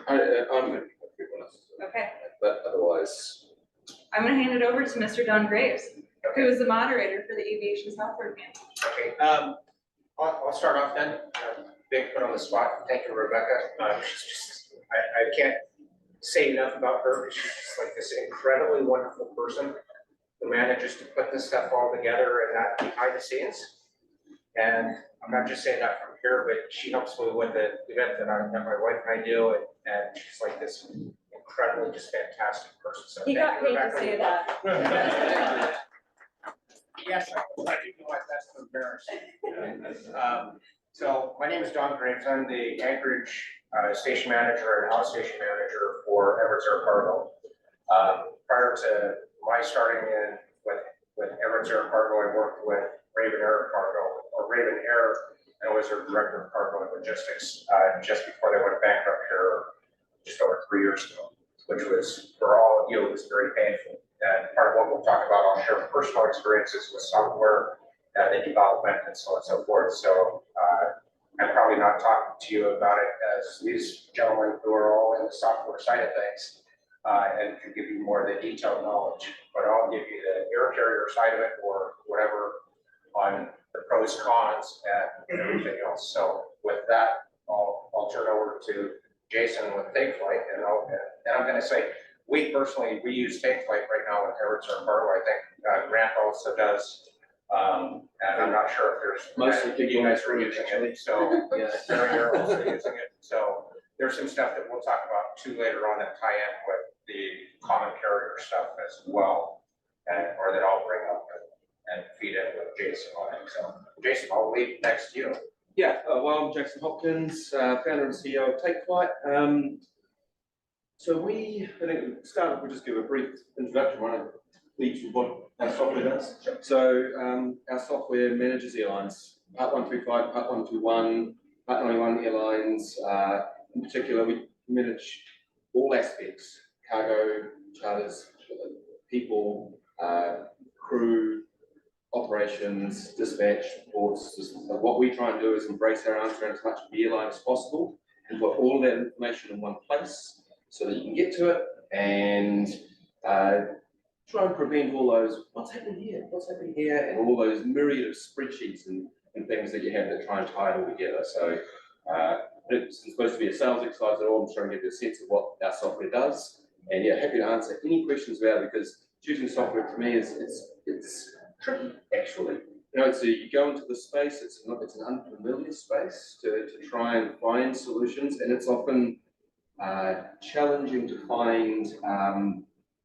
I'm going to be honest. Okay. But otherwise, I'm going to hand it over to Mr. Don Graves, who is the moderator for the Aviation Software Panel. Okay. I'll start off then. Being put on the spot. Thank you, Rebecca. She's just, I can't say enough about her. She's just like this incredibly wonderful person who manages to put this stuff all together and that behind the scenes. And I'm not just saying that from here, but she helps me with the event that my wife and I do, and she's like this incredibly just fantastic person. So He got paid to say that. Yes, I do my best to embarrass. So my name is Don Graves. I'm the Anchorage station manager and outstation manager for Everts Air Cargo. Prior to my starting in with Everts Air Cargo, I worked with Raven Air Cargo, or Raven Air, and I was their director of cargo and logistics just before they went bankrupt here just over 3 years ago, which was, for all of you, it was very painful. And part of what we'll talk about, I'll share personal experiences with software and the development and so on and so forth. So I'm probably not talking to you about it as these gentlemen who are all in the software side of things and can give you more of the detailed knowledge, but I'll give you the air carrier side of it or whatever on the pros, cons, and everything else. So with that, I'll turn over to Jason with Takeflite, and I'm going to say, we personally, we use Takeflite right now with Everts Air Cargo. I think Grant also does, and I'm not sure if there's most of the you guys are using it, so yeah. you're also using it. So there's some stuff that we'll talk about too later on that tie in with the common carrier stuff as well, or that I'll bring up and feed in with Jason on it. So Jason, I'll leave next to you. Yeah, well, I'm Jason Hopkins, founder and CEO of Takeflite. So I think, start off, we'll just give a brief introduction on each of what our software does. So our software manages airlines, Part 135, Part 121, Part 91 airlines. In particular, we manage all aspects: cargo, charters, people, crew, operations, dispatch, ports. What we try and do is embrace our arms around as much of the airline as possible and put all that information in one place so that you can get to it and try and prevent all those, what's happening here, and all those myriad of spreadsheets and things that you have that try and tie it all together. So it's supposed to be a sales exercise at all. I'm trying to give you a sense of what our software does. And yeah, happy to answer any questions about it, because choosing software for me it's tricky, actually. You know, so you go into the space, it's an unfamiliar space to try and find solutions, and it's often challenging to find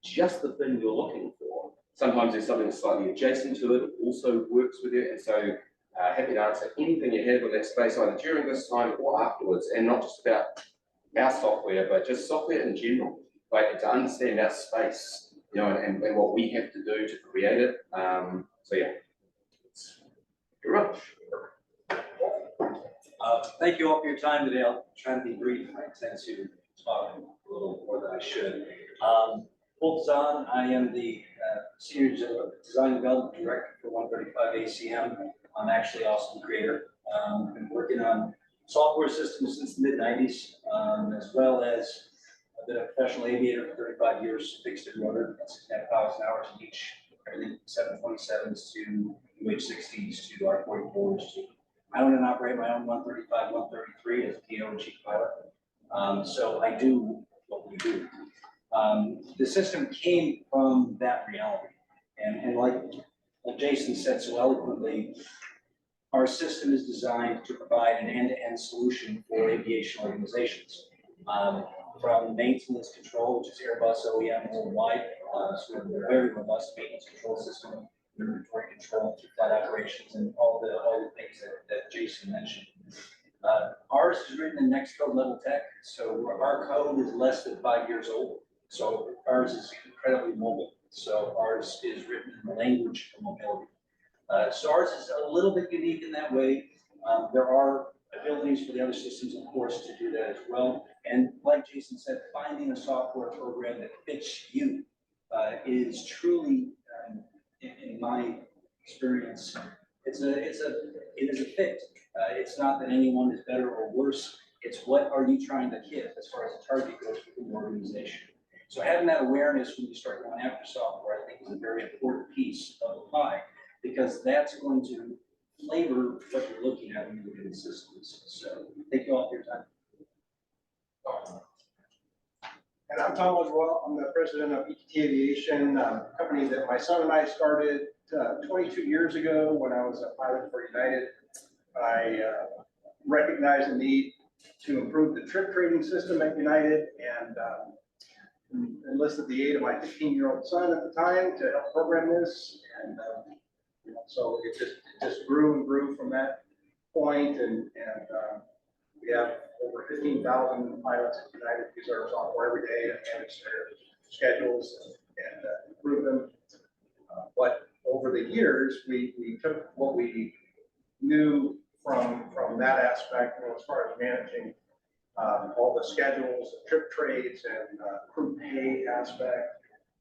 just the thing you're looking for. Sometimes there's something slightly adjacent to it, also works with it, and so happy to answer anything you have in that space, either during this time or afterwards, and not just about our software, but just software in general, right? To understand our space, you know, and what we have to do to create it. So yeah, it's pretty much. Thank you all for your time today. I'll try to be brief. I tend to talk a little more than I should. Full Zahn, I am the Senior Design Development Director for 135 ACM. I'm actually also the creator. I've been working on software systems since the mid-90s, as well as I've been a professional aviator for 35 years, fixed and rotor, 6,500 hours in each, everything 727s to UH-60s to R-44s. I own and operate my own 135, 133 as PO and chief pilot. So I do what we do. The system came from that reality. And like Jason said so eloquently, our system is designed to provide an end-to-end solution for aviation organizations. From maintenance control, which is Airbus OEM worldwide, so we have a very robust maintenance control system, inventory control, flight operations, and all the things that Jason mentioned. Ours is written in Nextcode level tech, so our code is less than 5 years old. So ours is incredibly mobile. So ours is written in the language of mobility. So ours is a little bit unique in that way. There are abilities for the other systems, of course, to do that as well. And like Jason said, finding a software program that fits you is truly, in my experience, it is a fit. It's not that anyone is better or worse. It's what are you trying to hit as far as the target goes within the organization. So having that awareness when you start going after software, I think is a very important piece of the pie, because that's going to flavor what you're looking at when you look at the systems. So thank you all for your time. And I'm Tom Laswell. I'm the president of Aviation, a company that my son and I started 22 years ago when I was a pilot for United. I recognized the need to improve the trip trading system at United and enlisted the aid of my 15-year-old son at the time to help program this. And so it just grew and grew from that point. And we have over 15,000 pilots at United use our software every day to manage their schedules and improve them. But over the years, we took what we knew from that aspect, as far as managing all the schedules, trip trades, and crew pay aspect,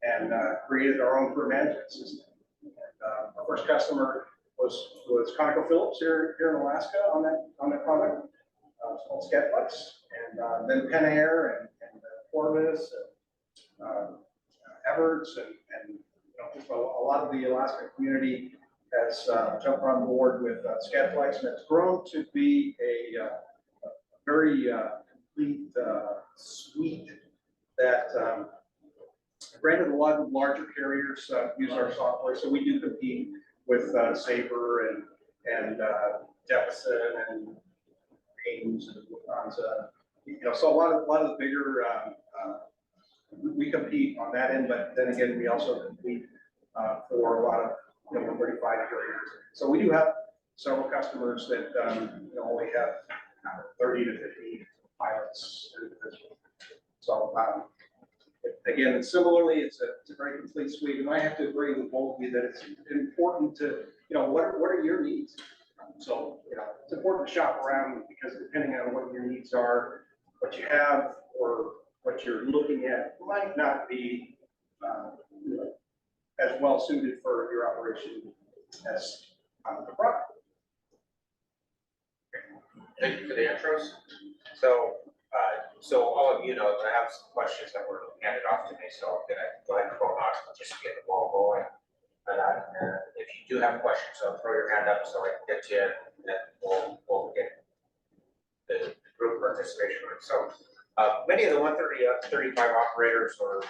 and created our own crew management system. And, our first customer was ConocoPhillips here in Alaska on that product. It's called Takeflite, and then Penn Air and Corvus and Everts and just a lot of the Alaska community has jumped on board with Takeflite, and it's grown to be a very complete suite that granted a lot of larger carriers use our software, so we do compete with Sabre and Deficit and Ames and Lufthansa, so a lot of the bigger we compete on that end, but then again we also compete for a lot of 35 carriers. So we do have several customers that only have 30 to 50 pilots. So again, similarly, it's a very complete suite, and I have to agree with both of you that it's important to what are your needs. So it's important to shop around, because depending on what your needs are, what you have or what you're looking at might not be as well suited for your operation as the product. Thank you for the intros. So all of you know that I have some questions that were handed off to me, so I'm gonna go ahead and throw them out just to get the ball rolling. And if you do have questions, so throw your hand up so I can get to you, and we'll get the group participation. So many of the 135 operators or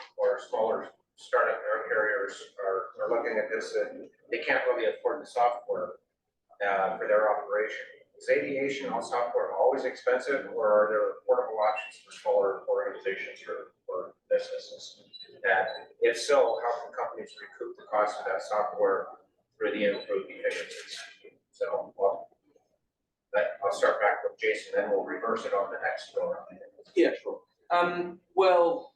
smaller startup air carriers are looking at this, and they can't really afford the software for their operation. Is aviation on software always expensive, or are there affordable options for smaller organizations or businesses? And if so, how can companies recoup the cost of that software through the improved efficiencies? So I'll start back with Jason, then we'll reverse it on the next floor. Yeah, sure. Well,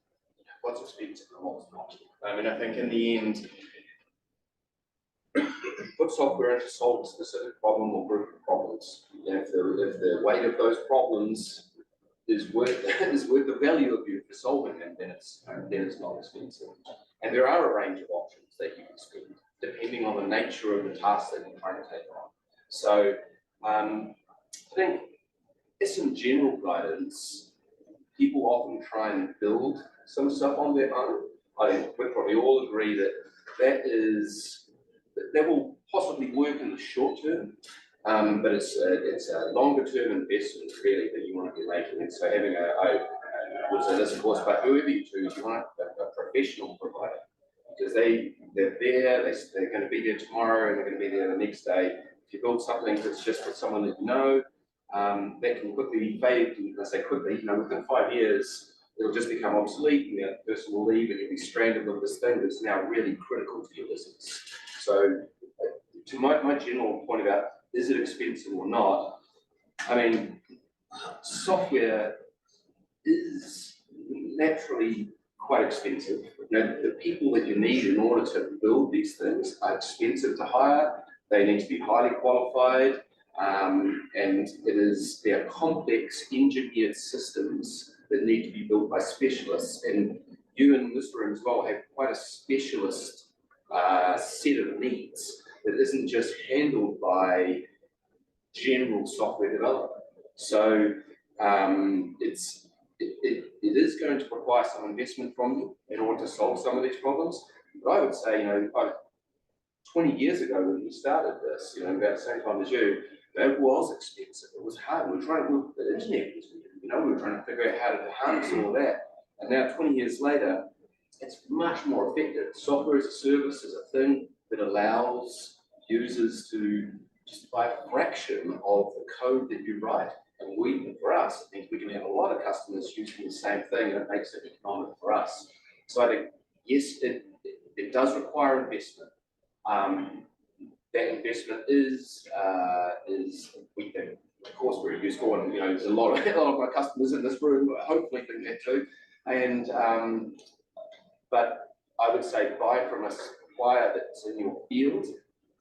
what's expensive and what's not? I mean, I think in the end, put software in to solve a specific problem or group of problems. If the weight of those problems is worth the value of you for solving them, then it's not expensive. And there are a range of options that you can spend depending on the nature of the task that you're trying to take on. So I think as some general guidance, people often try and build some stuff on their own. I think we probably all agree that will possibly work in the short term, but it's a longer term investment really that you want to be making. And so having I would say this, of course, but whoever you choose, you want a professional provider, because they're there, they're going to be there tomorrow, and they're going to be there the next day. If you build something that's just with someone that you know, that can quickly fade, and I say quickly, within 5 years, it'll just become obsolete, and the person will leave, and you'll be stranded with this thing that's now really critical to your business. So, to my general point about is it expensive or not, I mean, software is naturally quite expensive. The people that you need in order to build these things are expensive to hire. They need to be highly qualified, and they're complex engineered systems that need to be built by specialists. And you in this room as well have quite a specialist set of needs that isn't just handled by general software development. So it is going to require some investment from you in order to solve some of these problems. But I would say, 20 years ago when we started this, about the same time as you, it was expensive. It was hard. We were trying to, the internet was, we were trying to figure out how to harness all that. And now 20 years later, it's much more effective. Software as a service is a thing that allows users to just buy a fraction of the code that you write. And for us, it means we can have a lot of customers using the same thing, and it makes it economic for us. So I think, yes, it does require investment. That investment is we think, of course, very useful, and there's a lot of my customers in this room hopefully think that too. And but I would say buy from a supplier that's in your field,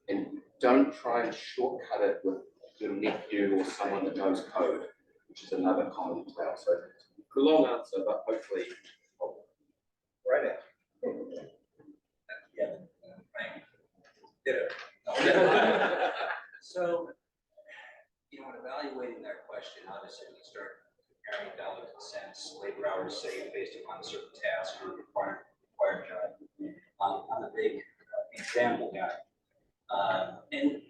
and don't try and shortcut it with your nephew or someone that knows code, which is another common tale. So a long answer, but hopefully Right. Yeah. Ditto. So, in evaluating that question, obviously we start comparing dollar consents, labor hours saved based upon a certain task or required job. I'm a big example guy. And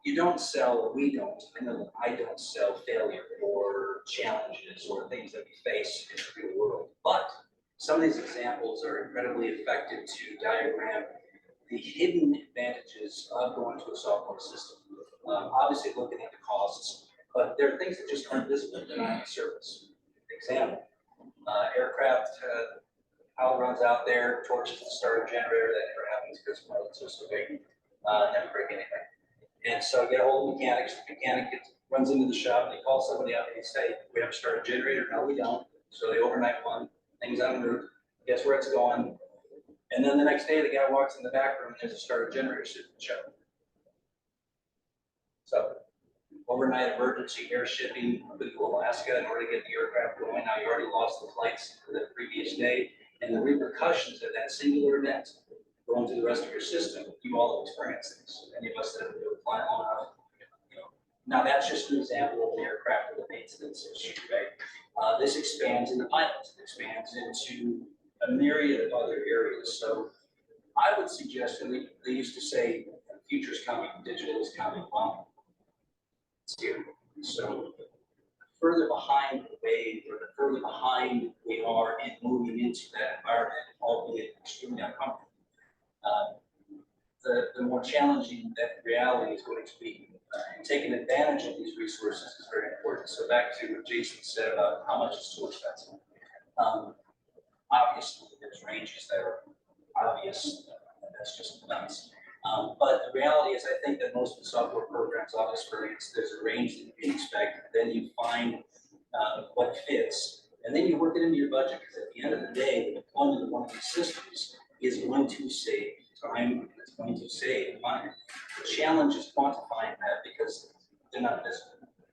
you don't sell, we don't, I know that I don't sell failure or challenges or things that we face in the real world. But some of these examples are incredibly effective to diagram the hidden advantages of going to a software system. Obviously looking at the costs, but there are things that just aren't visible in the service. Example, aircraft, power runs out there, torches the starter generator. That never happens because it's just so big, never break anything. And so I get a hold of mechanics, the mechanic runs into the shop, and they call somebody up and they say, we have to start a generator. No, we don't. So they overnight one, things en route, guess where it's going. And then the next day, the guy walks in the back room and there's a starter generator sitting in the shop. So overnight emergency air shipping to Alaska in order to get the aircraft going. Now you already lost the flights for the previous day, and the repercussions of that singular event going through the rest of your system, you all have experienced this. Any of us that have been flying long enough, Now that's just an example of an aircraft with a maintenance issue, right? This expands into pilots, it expands into a myriad of other areas. So I would suggest, and they used to say, the future's coming, digital is coming. Well, it's here. So further behind the wave, or the further behind we are in moving into that environment, albeit extremely uncomfortable, the more challenging that reality is going to be. Taking advantage of these resources is very important. So back to what Jason said about how much is too expensive. Obviously, there's ranges that are obvious. That's just nuts. But the reality is, I think that most of the software programs I've experienced, there's a range that you can expect. Then you find what fits, and then you work it into your budget. Because at the end of the day, the deployment of one of these systems is going to save time. It's going to save money. The challenge is quantifying that because they're not visible.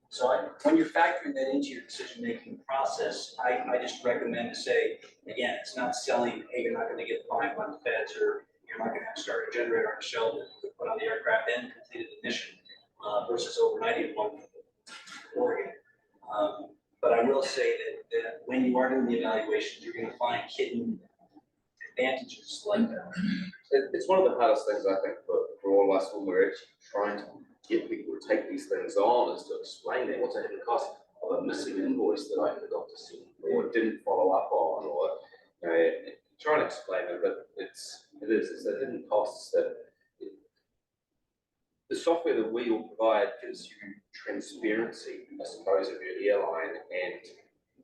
So when you're factoring that into your decision-making process, I just recommend to say, again, it's not selling, hey, you're not going to get 5 month feds, or you're not going to have to start a generator on the shelf and put on the aircraft and completed the mission versus overnighting one Oregon. But I will say that when you are doing the evaluations, you're going to find hidden advantages like that. It's one of the hardest things, I think, for all of us when we're actually trying to get people to take these things on, is to explain that what's a hidden cost of a missing invoice that I forgot to send or didn't follow up on, or try and explain it, but it's the hidden costs that the software that we will provide gives you transparency, I suppose, of your airline and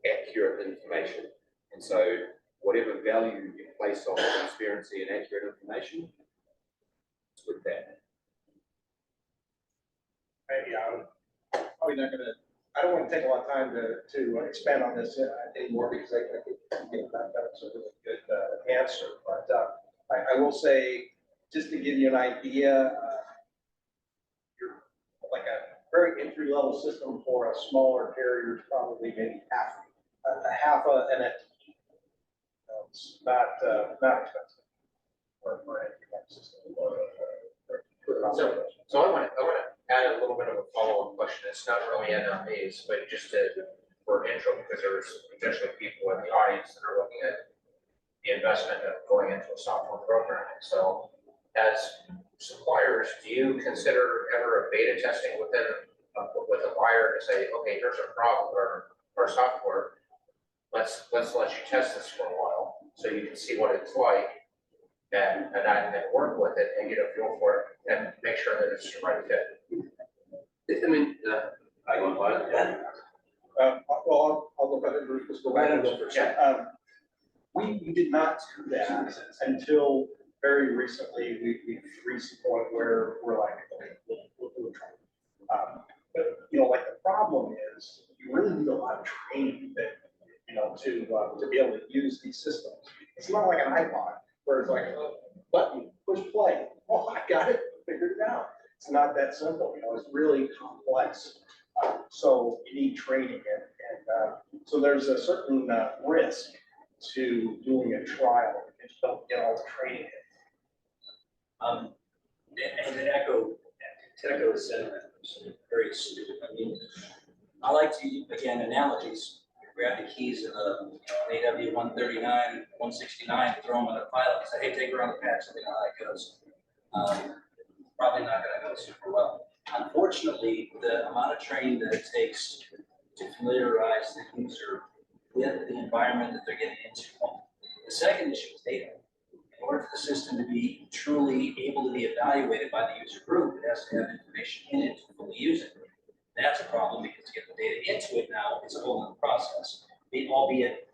accurate information. And so whatever value you place on transparency and accurate information, it's with that. Probably not gonna, I don't want to take a lot of time to expand on this anymore, because I think that was a really good answer. But I will say, just to give you an idea, you're like a very entry level system for a smaller carrier is probably maybe half an FTE. It's not expensive for an entry level system. So I want to add a little bit of a follow-up question. It's not really NRAs, but just to for intro, because there's potentially people in the audience that are looking at the investment of going into a software programming. So as suppliers, do you consider ever a beta testing with a buyer to say, okay, here's a problem or software, let's let you test this for a while so you can see what it's like and work with it and get a feel for it and make sure that it's the right fit. I mean, I go on by it. Well, I'll go ahead and Bruce, just go Go ahead ahead and and go first. Yeah, we did not do that until very recently. We've reached the point where we're like, okay, we'll do a trial. But, you know, like the problem is you really need a lot of training that, you know, to be able to use these systems. It's not like an iPod where it's like, button, push play. Oh, I got it, figured it out. It's not that simple, you know, it's really complex. So you need training and so there's a certain risk to doing a trial if you don't get all the training in. And to echo the sentiment, it's very astute. I mean, I like to, again, analogies. Grab the keys of an AW 139, 169, throw them in a pilot and say, hey, take her on the patch, something how that goes. Probably not going to go super well. Unfortunately, the amount of training that it takes to familiarize the user with the environment that they're getting into. The second issue is data. In order for the system to be truly able to be evaluated by the user group, it has to have information in it to fully use it. That's a problem because to get the data into it now is a whole other process, albeit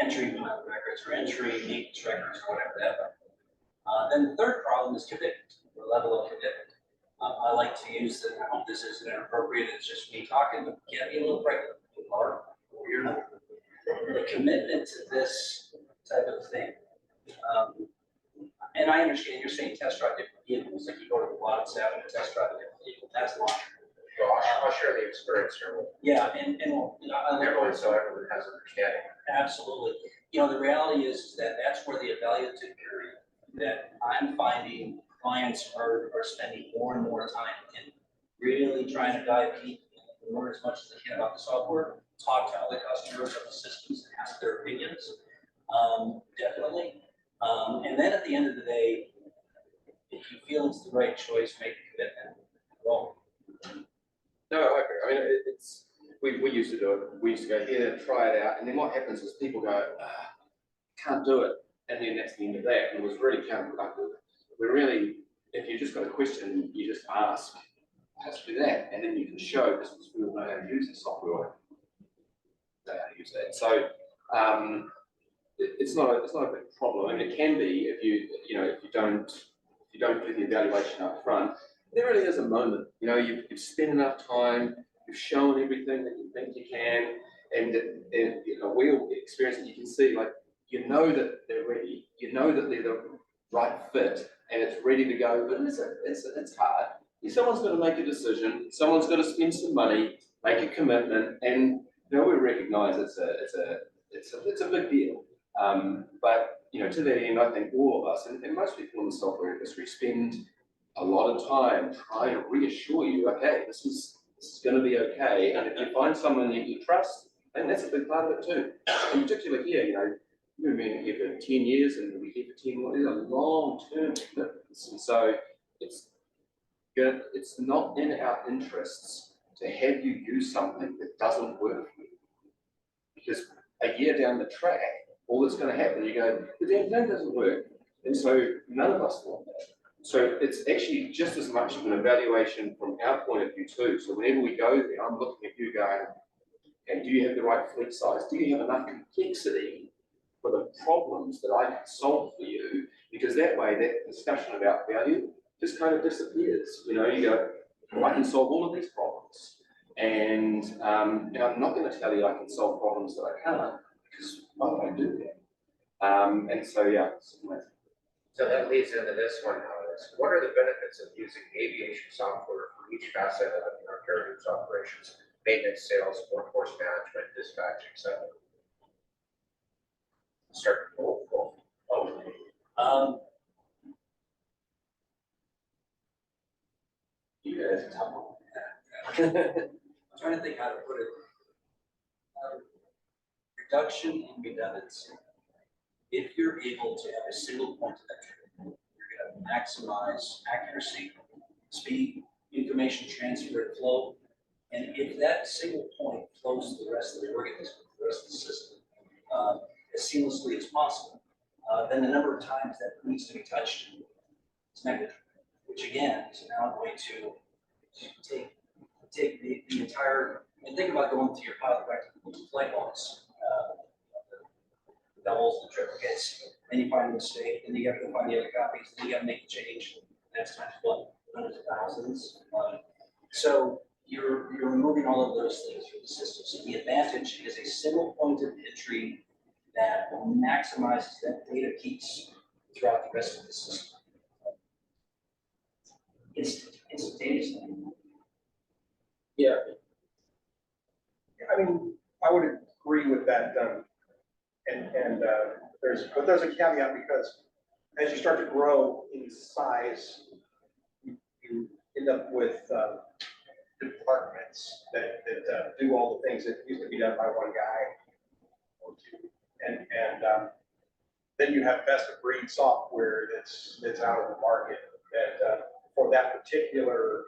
entry records or entry maintenance records or whatever that. Then the third problem is commitment, the level of commitment. I like to use the, I hope this isn't inappropriate, it's just me talking, but get me a little pregnant, or you're not. The commitment to this type of thing. And I understand you're saying test drive different vehicles, like you go to the lot and have a test drive a different vehicle, that's logical. Well, I'll share the experience here with Yeah, and you know, everyone so everyone has understanding. absolutely. You know, the reality is that that's where the evaluative period that I'm finding clients are spending more and more time in really trying to dive deep and learn as much as they can about the software, talk to other customers of the systems and ask their opinions. Definitely. And then at the end of the day, if you feel it's the right choice, make the commitment. Well, No, I agree. I mean, we used to do it. We used to go here, try it out, and then what happens is people go, can't do it, and then that's the end of that. And it was really counterproductive. We really, if you just got a question, you just ask, how to do that, and then you can show because we all know how to use the software. Know how to use that. So it's not a big problem. I mean, it can be if you don't do the evaluation up front. There really is a moment, you know, you've spent enough time, you've shown everything that you think you can, and you know, we all experience it. You can see, like, you know that they're ready, you know that they're the right fit, and it's ready to go. But it's hard. Someone's got to make a decision. Someone's got to spend some money, make a commitment, and you know, we recognise it's a big deal. But you know, to that end, I think all of us and most people in the software industry spend a lot of time trying to reassure you, okay, this is going to be okay. And if you find someone that you trust, then that's a big part of it too. In particular here, you know, we've been here for 10 years and we're here for 10 more. These are long-term commitments. And so it's not in our interests to have you use something that doesn't work for you. Because a year down the track, all that's going to happen, you go, the damn thing doesn't work. And so none of us want that. So it's actually just as much of an evaluation from our point of view too. So whenever we go there, I'm looking at you going, okay, do you have the right fleet size? Do you have enough complexity for the problems that I can solve for you? Because that way, that discussion about value just kind of disappears. You know, you go, well, I can solve all of these problems. And now I'm not going to tell you I can solve problems that I can't, because I don't do that. And so, yeah. So that leads into this one. What are the benefits of using aviation software for each facet of our carrier's operations, maintenance, sales, workforce management, dispatch, etc.? Start full. You guys are tough one. I'm trying to think how to put it. reduction in redundancy. If you're able to have a single point of entry, you're going to maximize accuracy, speed, information transfer, and flow. And if that single point flows to the rest of the organism, the rest of the system, as seamlessly as possible, then the number of times that needs to be touched is negligible, which again is now going to take the entire, and think about going through your pilot flight logs, the doubles, the triplicates, then you find a mistake, then you have to go find the other copies, then you got to make the change. That's times what, hundreds of thousands. So you're removing all of those things from the system. So the advantage is a single point of entry that maximizes that data keeps throughout the rest of the system. Instantaneously. Yeah. I mean, I would agree with that, there's a caveat because as you start to grow in size, you end up with departments that do all the things that used to be done by one guy or two, and then you have best of breed software that's out of the market that for that particular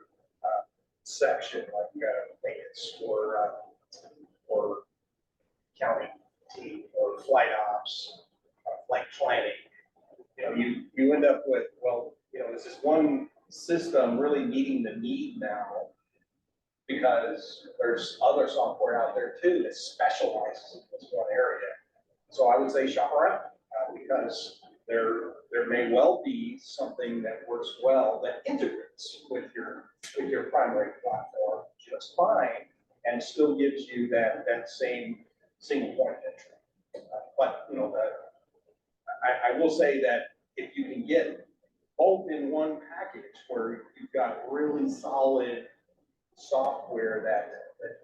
section, like maintenance or counting team or flight ops, flight planning. You know, you end up with, well, you know, is this one system really meeting the need now? Because there's other software out there too that specializes in this one area. So I would say shop around because there may well be something that works well that integrates with your primary platform just fine and still gives you that same single point of entry. But you know, I will say that if you can get both in one package where you've got really solid software that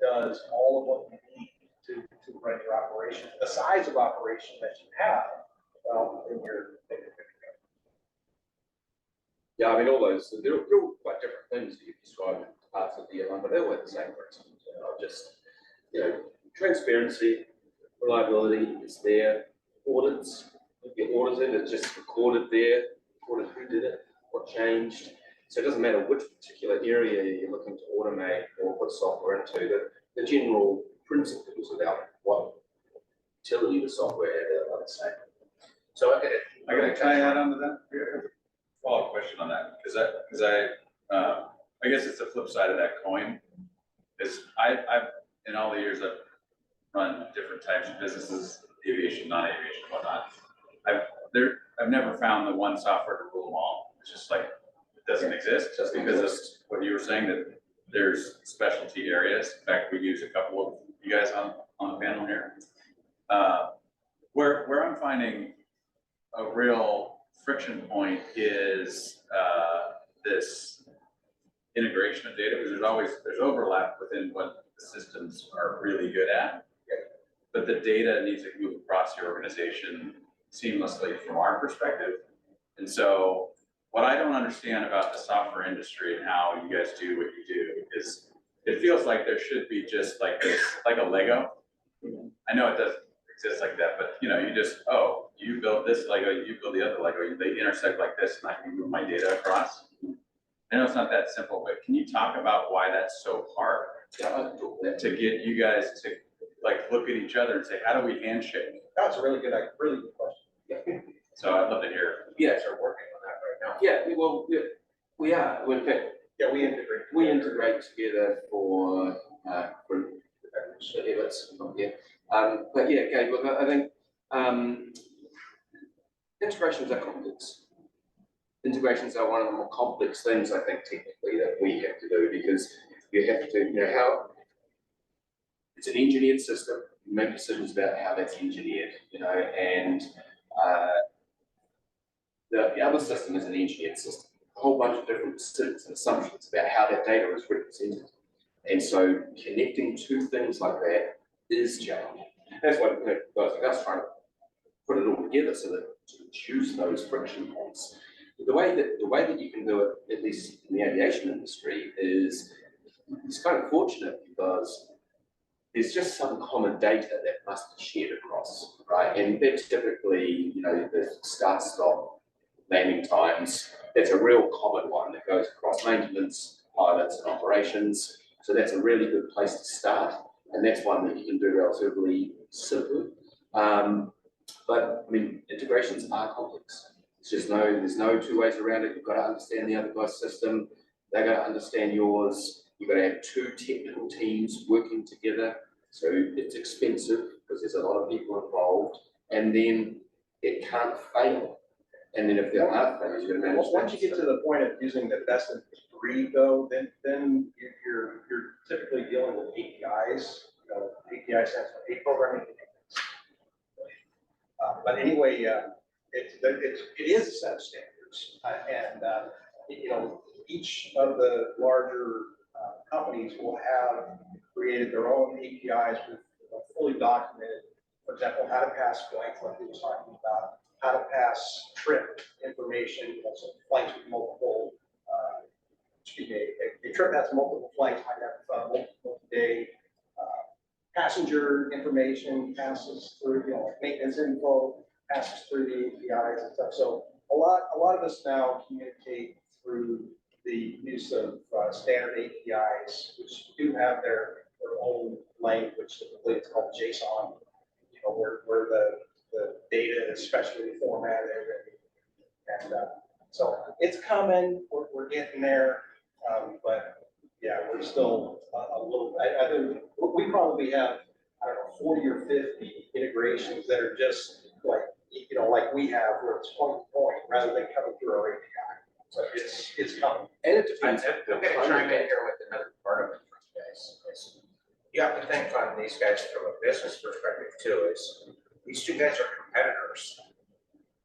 does all of what you need to run your operation, the size of operation that you have, well, then you're good to go. Yeah, I mean, all those, they're all quite different things that you've described in parts of the airline, but they're all the same principles. Just, you know, transparency, reliability is there, audits, you get audited, it's just recorded there, recorded who did it, what changed. So it doesn't matter which particular area you're looking to automate or put software into, the general principles about what utility the software are the same. So okay, I gotta tie that onto that. Follow-up question on that, because I guess it's the flip side of that coin. Is I've in all the years I've run different types of businesses, aviation, non-aviation, whatnot. I've never found the one software to rule them all. It's just like it doesn't exist, just because of what you were saying that there's specialty areas. In fact, we use a couple of you guys on the panel here. Where I'm finding a real friction point is this integration of data, because there's overlap within what the systems are really good at, but the data needs to move across the organization seamlessly from our perspective. And so what I don't understand about the software industry and how you guys do what you do is it feels like there should be just like this, like a Lego. I know it doesn't exist like that, but you know, you build this Lego, you build the other Lego, they intersect like this and I can move my data across. I know it's not that simple, but can you talk about why that's so hard to get you guys to like look at each other and say, how do we handshake? That's a really good question. So I'd love to hear. yeah, We're working on that right now. yeah, well, we are. In fact, Yeah, we integrate. we integrate together for Everts, not yet. But yeah, okay, look, I think integrations are complex. Integrations are one of the more complex things, I think, technically, that we have to do, because you have to, you know, how it's an engineered system, you make decisions about how that's engineered, you know, and the other system is an engineered system. A whole bunch of different decisions and assumptions about how that data is represented. And so connecting two things like that is challenging. That's why guys like us trying to put it all together so that to reduce those friction points. The way that you can do it, at least in the aviation industry, is it's kind of fortunate because there's just some common data that must be shared across, right? And that's typically, the start-stop landing times. That's a real common one that goes across maintenance, pilots, and operations. So that's a really good place to start, and that's one that you can do relatively simply. But I mean, integrations are complex. There's no two ways around it. You've got to understand the other guy's system. They've got to understand yours. You've got to have two technical teams working together. So it's expensive because there's a lot of people involved, and then it can't fail. And then if there are failures, you've got to manage. Once you get to the point of using the best of breed, though, then you're typically dealing with APIs. API stands for A programming. But anyway, it is a set of standards, and each of the larger companies will have created their own APIs with fully documented, for example, how to pass flights, like we were talking about, how to pass trip information, so flights with multiple, a trip has multiple flights, might have multiple day passenger information passes through, like maintenance info passes through the APIs and stuff. So a lot of us now communicate through the use of standard APIs, which do have their own language. Typically, it's called JSON. Where the data is specially formatted, and so it's coming. We're getting there, but yeah, we're still a little. I think we probably have, I don't know, 40 or 50 integrations that are just like we have, where it's point to point rather than coming through our API. So it's coming. And it I'm depends. going to chime in here with another part of it for you guys. You have to think on these guys from a business perspective too. These two guys are competitors,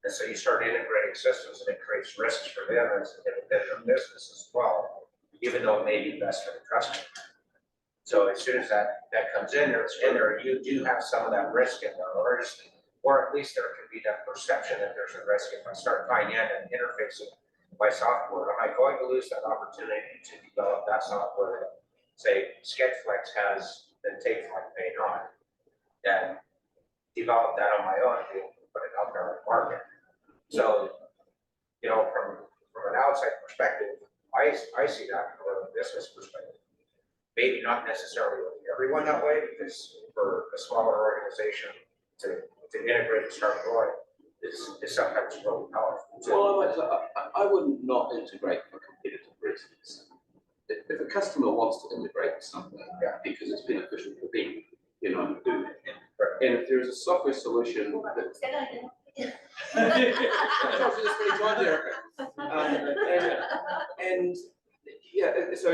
and so you start integrating systems, and it creates risks for them as in their business as well, even though it may be best for the customer. So as soon as that comes in there, you do have some of that risk in there, or at least there can be that perception that there's a risk. If I start tying in and interfacing my software, am I going to lose that opportunity to develop that software that, say, Sketchflex has and Takeflite may not, and develop that on my own and put it out there in the market. So, from an outside perspective, I see that from a business perspective. Maybe not necessarily with everyone that way, because for a smaller organization to integrate and start growing is sometimes really powerful. Well, I would not integrate for competitive reasons. If a customer wants to integrate with something, because it's beneficial for them, do that. And if there's a software solution that so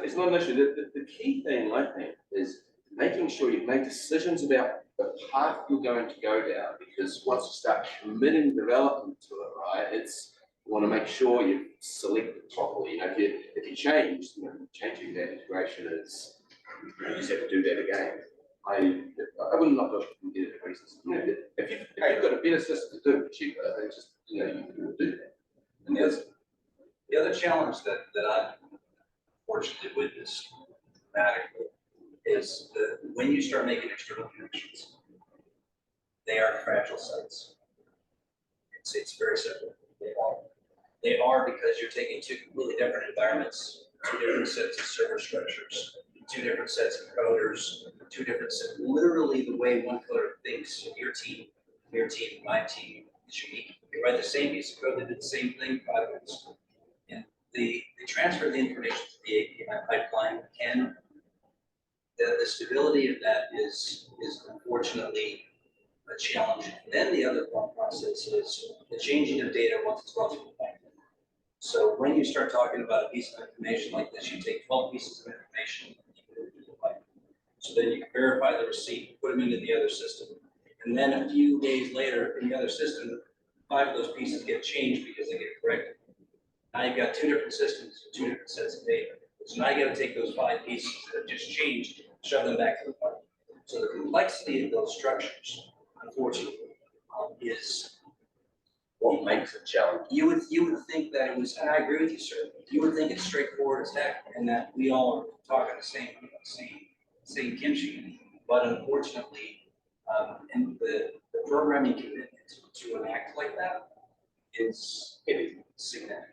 it's not an issue. The key thing, I think, is making sure you've made decisions about the path you're going to go down, because once you start committing development to it, right, you want to make sure you select it properly. If you change, changing that integration is, you just have to do that again. I wouldn't knock it for competitive reasons. If you've got a better system to do it cheaper, then just you can do that. And the other challenge that I've fortunately witnessed dramatically is that when you start making external connections, they are fragile sites. It's very simple. They are because you're taking two completely different environments, two different sets of server structures, two different sets of coders, two different sets. Literally, the way one coder thinks, your team, my team, is unique. You write the same piece of code that did the same thing 5 minutes. And the transfer of the information to the API pipeline the stability of that is unfortunately a challenge. And then the other process is the changing of data once it's gone through the pipeline. So when you start talking about a piece of information like this, you take 12 pieces of information, so then you can verify the receipt, put them into the other system. And then a few days later in the other system, 5 of those pieces get changed because they get corrected. Now you've got 2 different systems, 2 different sets of data. So now you got to take those 5 pieces that have just changed, shove them back to the pipeline. So the complexity of those structures, unfortunately, is what makes it challenging. You would think that it was, and I agree with you, sir. You would think it's straightforward as heck, and that we all are talking the same kimchi. But unfortunately, and the programming commitment to an act like that is significant.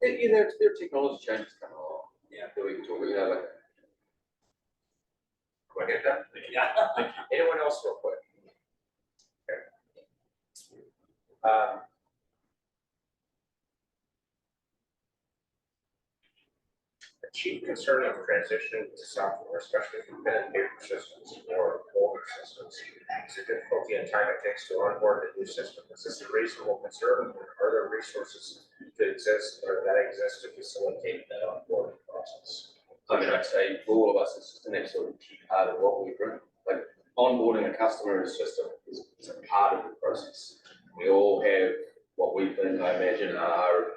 You know, there are technology changes coming along. Yeah. That we can talk about, you know, like, Go ahead, Dan. Yeah. Anyone else real quick? Okay. The chief concern of transitioning to software, especially from pen and paper systems or older systems, is the difficulty and time it takes to onboard the new system. Is this a reasonable concern, or are there resources that exist or that exist to facilitate that onboarding process? I mean, I'd say for all of us, it's just an absolute key part of what we bring. Like onboarding a customer is just is a part of the process. We all have what we think, I imagine, are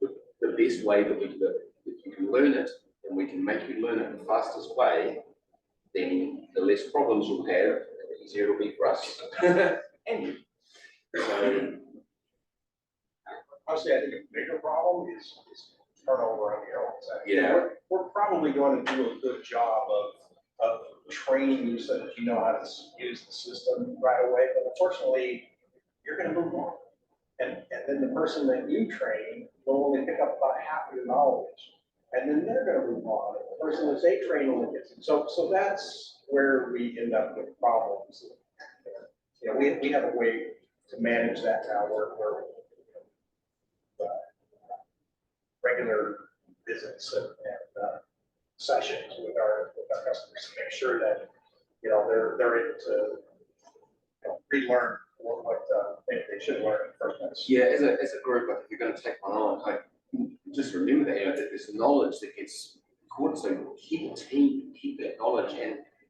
the best way that we do it. If you can learn it, and we can make you learn it the fastest way, then the less problems you'll have, the easier it'll be for us. And you. So, Honestly, I think a bigger problem is turnover on the airline side. Yeah. We're probably going to do a good job of training you so that you know how to use the system right away, but unfortunately, you're gonna move on. And then the person that you train will only pick up about half of your knowledge, and then they're gonna move on. And the person that they train only gets it. So that's where we end up with problems. You know, we have a way to manage that now, where regular visits and sessions with our customers to make sure that, you know, they're able to, you know, relearn what they should learn in the first place. yeah, as a group, like if you're going to take one on, like, just remember that, you know, that there's knowledge that gets caught, so keep a team, keep that knowledge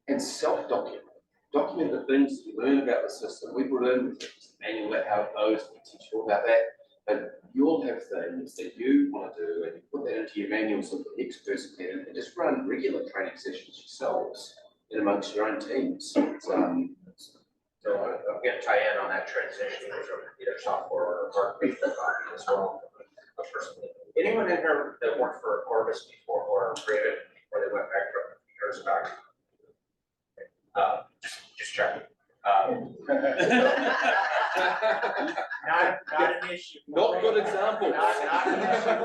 and self-document. Document the things that you learn about the system. We brought in the manual about how it goes, we teach you all about that. But you'll have things that you want to do, and you put that into your manual so that the next person can, and just run regular training sessions yourselves and amongst your own teams. So I'm gonna tie in on that transition from either software or hardware as well. Personally, anyone in here that worked for Orbis before or created, or they went bankrupt years back? Just checking. Not an issue. Not good example. Not an issue.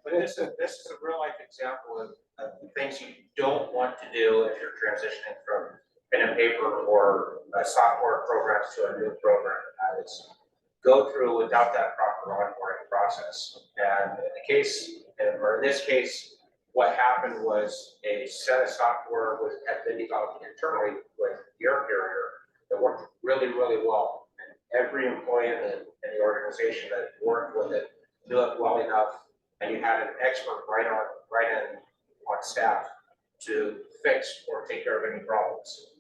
But this is a real life example of things you don't want to do if you're transitioning from pen and paper or software programs to a new program. That is, go through without that proper onboarding process. And in the case, or in this case, what happened was a set of software had been developed internally with the air carrier that worked really, really well. And every employee in the organization that worked with it knew it well enough, and you had an expert right on staff to fix or take care of any problems.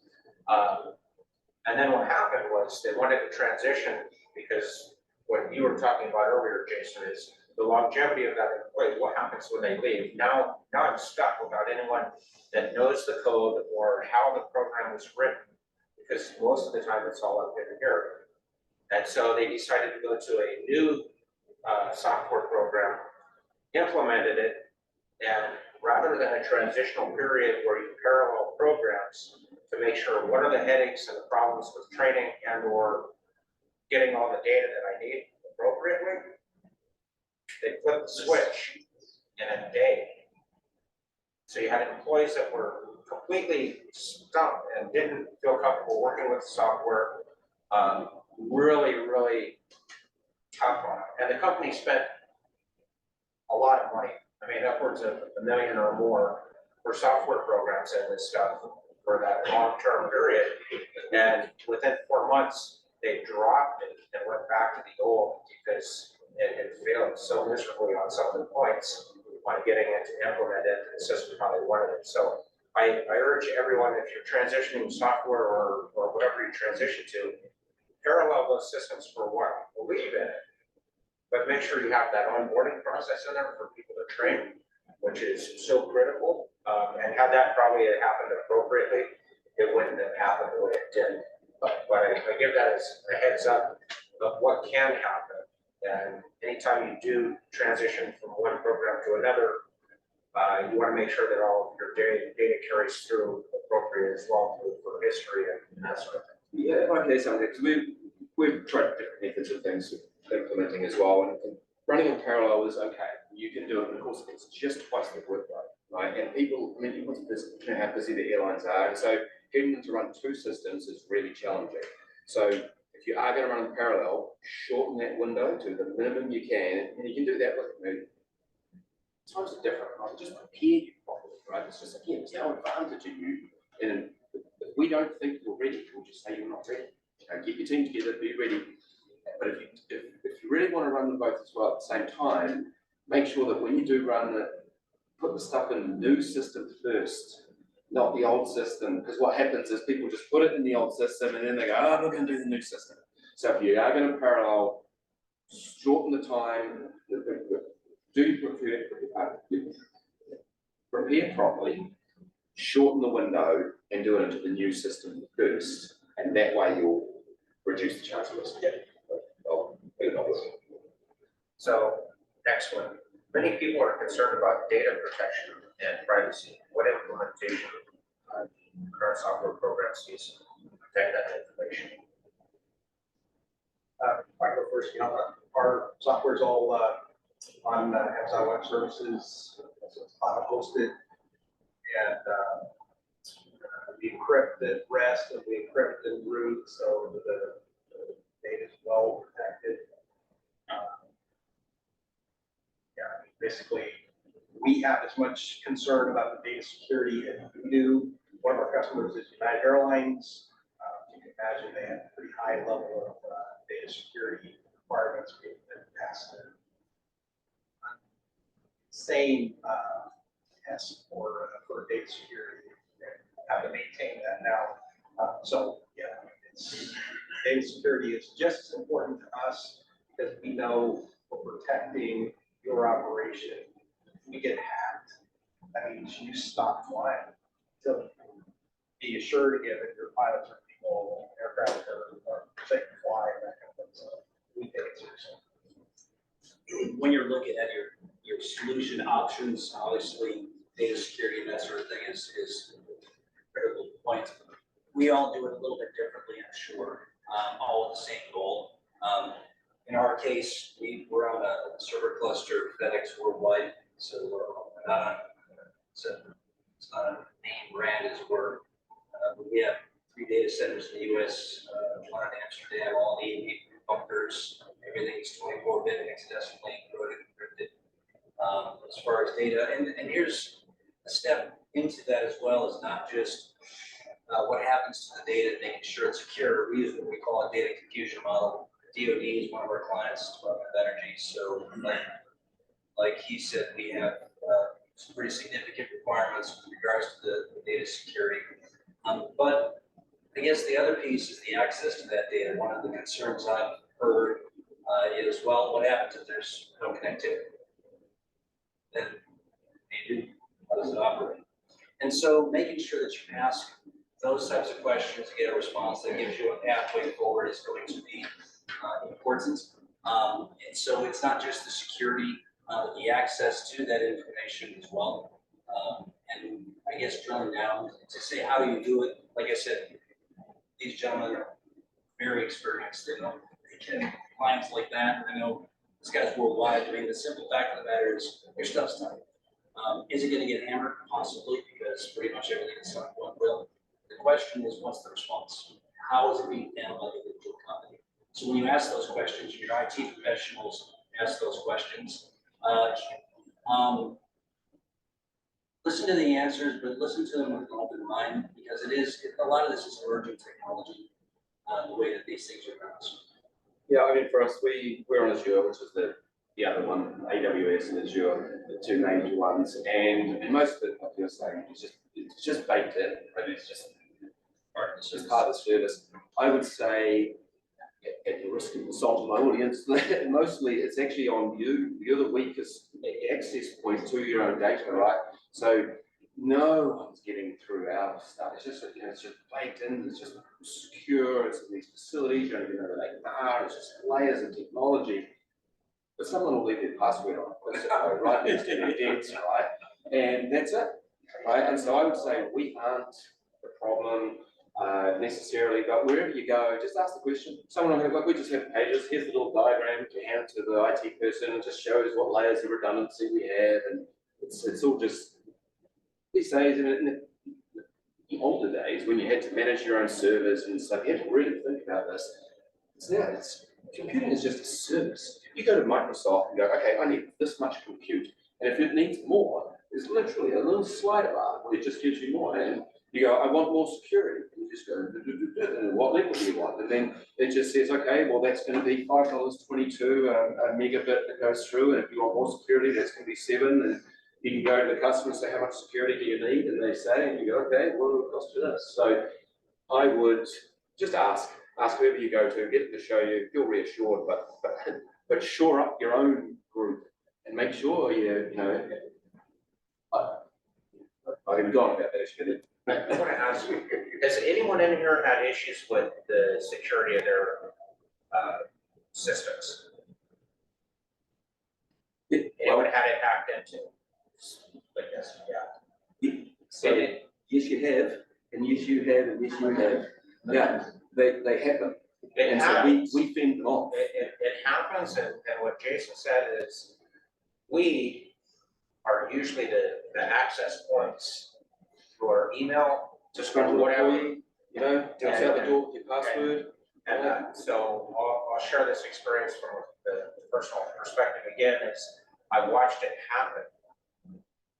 And then what happened was they wanted to transition, because what you were talking about earlier, Jason, is the longevity of that employee. What happens when they leave? Now I'm stuck without anyone that knows the code or how the program was written, because most of the time it's all up in here. And so they decided to go to a new software program, implemented it, and rather than a transitional period where you parallel programs to make sure what are the headaches and the problems with training and or getting all the data that I need appropriately, they flipped the switch in a day. So you had employees that were completely stumped and didn't feel comfortable working with the software. Really, really tough on it. And the company spent a lot of money. I mean, upwards of $1 million or more for software programs and this stuff for that long-term period. And within 4 months, they dropped it and went back to the old because it had failed so miserably on some of the points on getting it to implement it, the system how they wanted it. So I urge everyone, if you're transitioning software or whatever you transition to, parallel those systems for a while. Believe in it, but make sure you have that onboarding process in there for people to train, which is so critical. And had that probably happened appropriately, it wouldn't have happened the way it did. But I give that as a heads up of what can happen. And anytime you do transition from one program to another, You want to make sure that all of your data carries through appropriate as well for history and that sort of thing. Yeah, if I can say something, because we've tried different methods of things implementing as well, and running in parallel is okay. You can do it, and of course it's just twice the workload, right? And people, I mean, you know how busy the airlines are, and so getting them to run two systems is really challenging. So if you are going to run in parallel, shorten that window to the minimum you can, and you can do that with, you know, times are different, right? Just prepare you properly, right? It's just, again, it's no advantage of you, and if we don't think you're ready, we'll just say you're not ready. You know, get your team together, be ready. But if you really want to run them both as well at the same time, make sure that when you do run it, put the stuff in the new system first, not the old system. Because what happens is people just put it in the old system and then they go, oh, I'm not going to do the new system. So if you are going to parallel, shorten the time, prepare properly, shorten the window, and do it into the new system first. And that way you'll reduce the chance of risk. So next one, many people are concerned about data protection and privacy. What implementation current software programs use to protect that information? I go first, you know, our software is all on Amazon Web Services, so it's cloud hosted, and we encrypt at rest and we encrypt en route, so the data is well protected. Yeah, I mean, basically, we have as much concern about the data security as we do. One of our customers is United Airlines. You can imagine they have a pretty high level of data security requirements. We've been passed an insane test for data security and how to maintain that now. So yeah, data security is just as important to us because we know we're protecting your operation. If we get hacked, that means you stop flying. So be assured again that your pilots are people, aircraft are safe to fly, and that kind of thing. So we take it seriously. When you're looking at your solution options, obviously data security and that sort of thing is a critical point. We all do it a little bit differently, I'm sure, all with the same goal. In our case, we're on a server cluster, FedEx worldwide, so we're not on, it's not a name brand as we're, we have 3 data centers in the US, one in Amsterdam, all the 8 bunkers, everything's 24-bit hexadecimal encoded, encrypted. As far as data, and here's a step into that as well, is not just what happens to the data, making sure it's secure. We use what we call a data confusion model. DoD is one of our clients, Department of Energy. So like he said, we have some pretty significant requirements with regards to the data security. But I guess the other piece is the access to that data. One of the concerns I've heard is, well, what happens if there's no connectivity? Then how does it operate? And so making sure that you ask those types of questions to get a response that gives you a pathway forward is going to be important. And so it's not just the security, the access to that information as well. And I guess drilling down to say, how do you do it? Like I said, these gentlemen are very experienced. They know they can clients like that. I know this guy's worldwide. I mean, the simple fact of the matter is your stuff's tight. Is it going to get hammered? Possibly, because pretty much everything is on one will. The question is, what's the response? How is it being handled by the individual company? So when you ask those questions, your IT professionals ask those questions. Listen to the answers, but listen to them with an open mind, because a lot of this is emerging technology, the way that these things are done. Yeah, I mean, for us, we're on Azure, which is the other one, AWS and Azure, the 2 major ones, and most of it, like you're saying, it's just baked in, right? It's just part of the service. I would say, at the risk of insulting my audience, mostly it's actually on you. You're the weakest access point to your own data, right? So no one's getting through our stuff. It's just, it's just baked in. It's just secure. It's in these facilities. You don't even know where they are. It's just layers of technology. But someone will leave their password on, right next to their dents, right? and that's it, right? And so I would say we aren't the problem necessarily, but wherever you go, just ask the question. Someone will have, like, we just have pages, here's the little diagram to hand to the IT person, and just shows what layers of redundancy we have, and it's all just, these days, in the older days, when you had to manage your own servers and stuff, you had to really think about this. Computing is just a service. You go to Microsoft and go, okay, I need this much compute. And if it needs more, there's literally a little slider bar where it just gives you more. And you go, I want more security. And you just go, and what level do you want? And then it just says, okay, well, that's going to be $5.22 a megabit that goes through. And if you want more security, that's going to be $7. And you can go to the customer and say, how much security do you need? And they say, and you go, okay, well, it'll cost you this. So I would just ask whoever you go to, get them to show you, feel reassured, but shore up your own group and make sure I've even gone about that issue. I want to ask you, has anyone in here had issues with the security of their systems? Anyone had it hacked into? Like this, yeah. So, yes, you have, and yes, you have, and yes, you have. Yeah, they happen. It And happens. so we fend them off. It happens, and what Jason said is, we are usually the access points through our email, Disgruntled whatever. employee, jumps out the door with your password. And so I'll share this experience from the personal perspective again, is I watched it happen.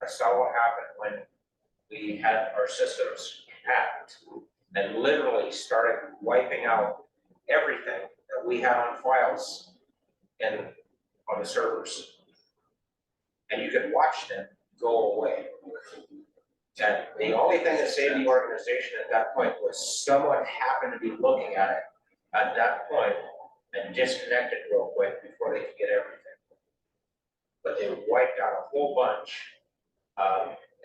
I saw what happened when we had our systems hacked and literally started wiping out everything that we had on files and on the servers. And you could watch them go away. And the only thing that saved the organization at that point was someone happened to be looking at it at that point and disconnected real quick before they could get everything. But they wiped out a whole bunch.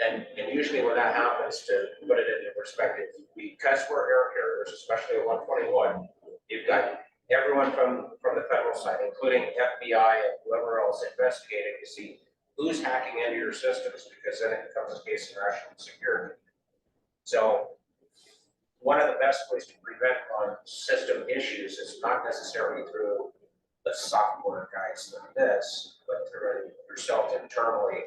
And usually when that happens, to put it into perspective, because we're air carriers, especially at 121, you've got everyone from the federal side, including FBI and whoever else investigating to see who's hacking into your systems, because then it becomes a case of national security. So one of the best ways to prevent on system issues is not necessarily through the software guys like this, but through yourself internally,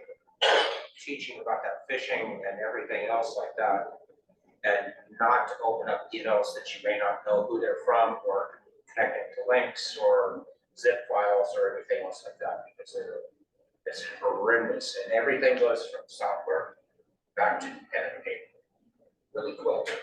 teaching about that phishing and everything else like that, and not to open up emails that you may not know who they're from, or connecting to links or zip files or anything else like that, because it's horrendous, and everything goes from software back to pen and paper really quick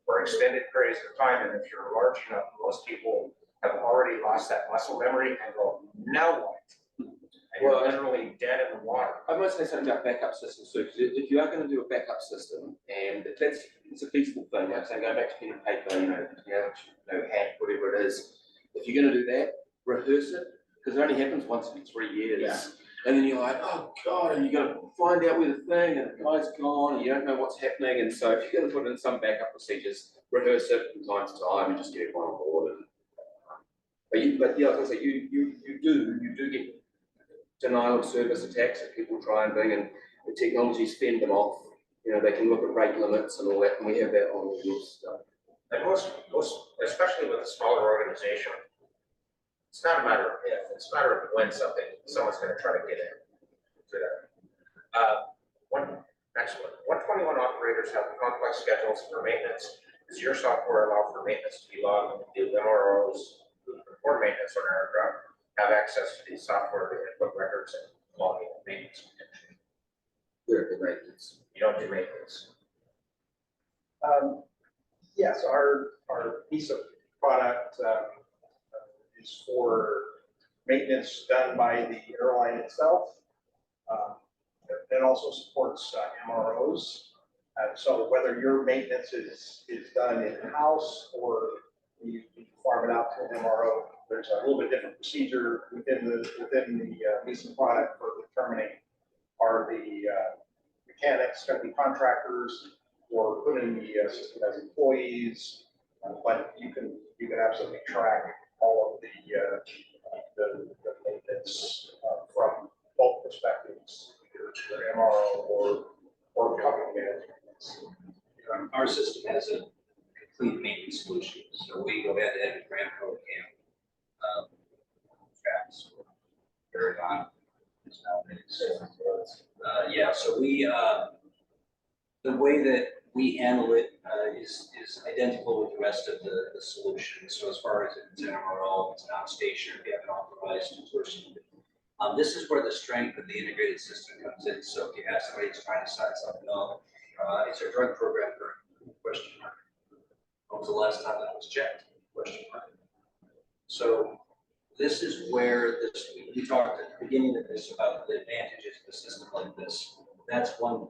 for extended periods of time. And if you're large enough, most people have already lost that muscle memory and go, now what? And you're literally dead in the water. I might say something about backup systems too, because if you are going to do a backup system, and it's a feasible thing, like say go back to pen and paper, hack, whatever it is. If you're going to do that, rehearse it, because it only happens once every 3 years. Yeah. And then you're like, oh God, and you're going to find out where the thing, and the guy's gone, and you don't know what's happening. And so if you're going to put in some backup procedures, rehearse it from time to time and just get everyone on board. But yeah, I was going to say, you do get denial of service attacks that people try and bring, and the technologies fend them off. They can look at rate limits and all that, and we have that on the stuff. And most, especially with a smaller organization, it's not a matter of if, it's a matter of when someone's going to try to get in to that. Next one. 121 operators have complex schedules for maintenance. Does your software allow for maintenance to be logged and do MROs for maintenance on an aircraft have access to the software to input records and logging and maintenance? We're the maintenance. You don't do maintenance. Yes, our piece of product is for maintenance done by the airline itself. It also supports MROs. So whether your maintenance is done in-house or you farm it out to an MRO, there's a little bit different procedure within the leasing product for determining are the mechanics going to be contractors or put in the system as employees, but you can absolutely track all of the maintenance from both perspectives, either MRO or carried on. Yeah, so the way that we handle it is identical with the rest of the solution. So as far as it's an MRO, it's an outstation, we have an authorized person. This is where the strength of the integrated system comes in. So if you have somebody who's trying to sign something up, is their drug program current? Question mark. When was the last time that was checked? Question mark. So this is where this, we talked at the beginning of this about the advantages of a system like this. That's one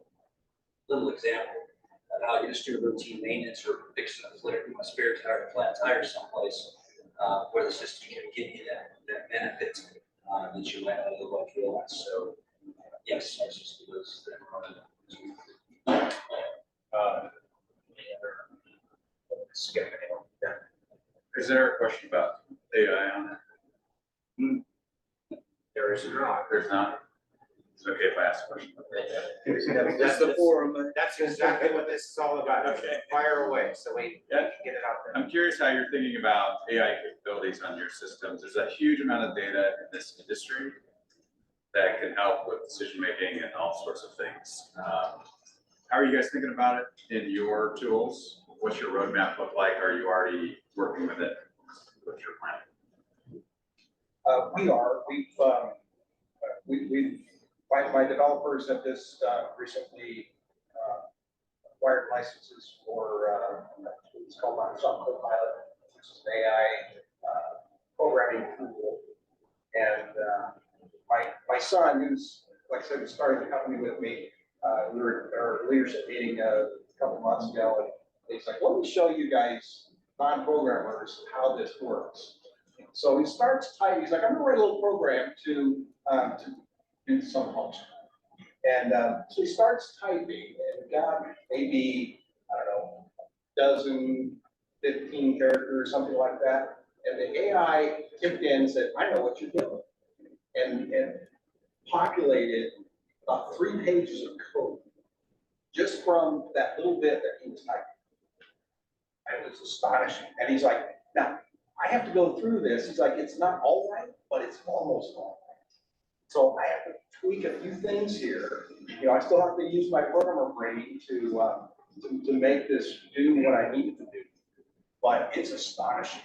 little example of how you just do routine maintenance or fixing a flare, a spare tire, flat tire someplace, where the system can give you that benefit that you might not otherwise realize. So, yes, I just was Skip anyone. Is there a question about AI on it? There is not. There's not? It's okay if I ask a question. That's the forum. That's exactly what this is all about. Okay. Fire away, so we Yeah. can get it out there. I'm curious how you're thinking about AI capabilities on your systems. There's a huge amount of data in this industry that can help with decision-making and all sorts of things. How are you guys thinking about it in your tools? What's your roadmap look like? Are you already working with it? What's your plan? My developers have just recently acquired licenses for it's called Microsoft Copilot, which is an AI programming tool. And my son, who's, like I said, was starting the company with me, we were at our leadership meeting a couple months ago, and he's like, let me show you guys, non-programmers, how this works. So he starts typing, he's like, I'm gonna write a little program to do some function. And so he starts typing and got maybe, I don't know, dozen, 15 characters, something like that. And the AI kicked in and said, I know what you're doing. And populated about 3 pages of code just from that little bit that he was typing. It was astonishing. And he's like, now, I have to go through this. He's like, it's not all right, but it's almost all right. So I have to tweak a few things here. You know, I still have to use my programmer brain to make this do what I need it to do. But it's astonishing.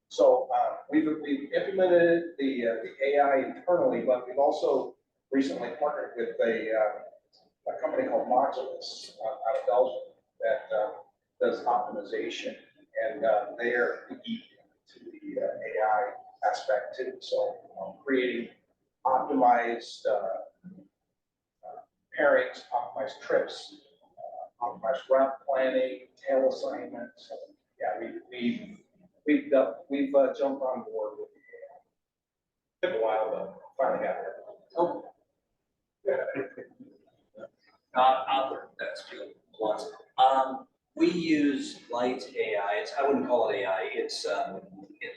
So we've implemented the AI internally, but we've also recently partnered with a company called Moderator out of Belgium that does optimization, and they are deep to the AI aspect too. So creating optimized pairings, optimized trips, optimized route planning, tail assignments. So, yeah, we've jumped on board with the AI. Took a while, but finally got there. Oh. That's good. We use light AI. I wouldn't call it AI. It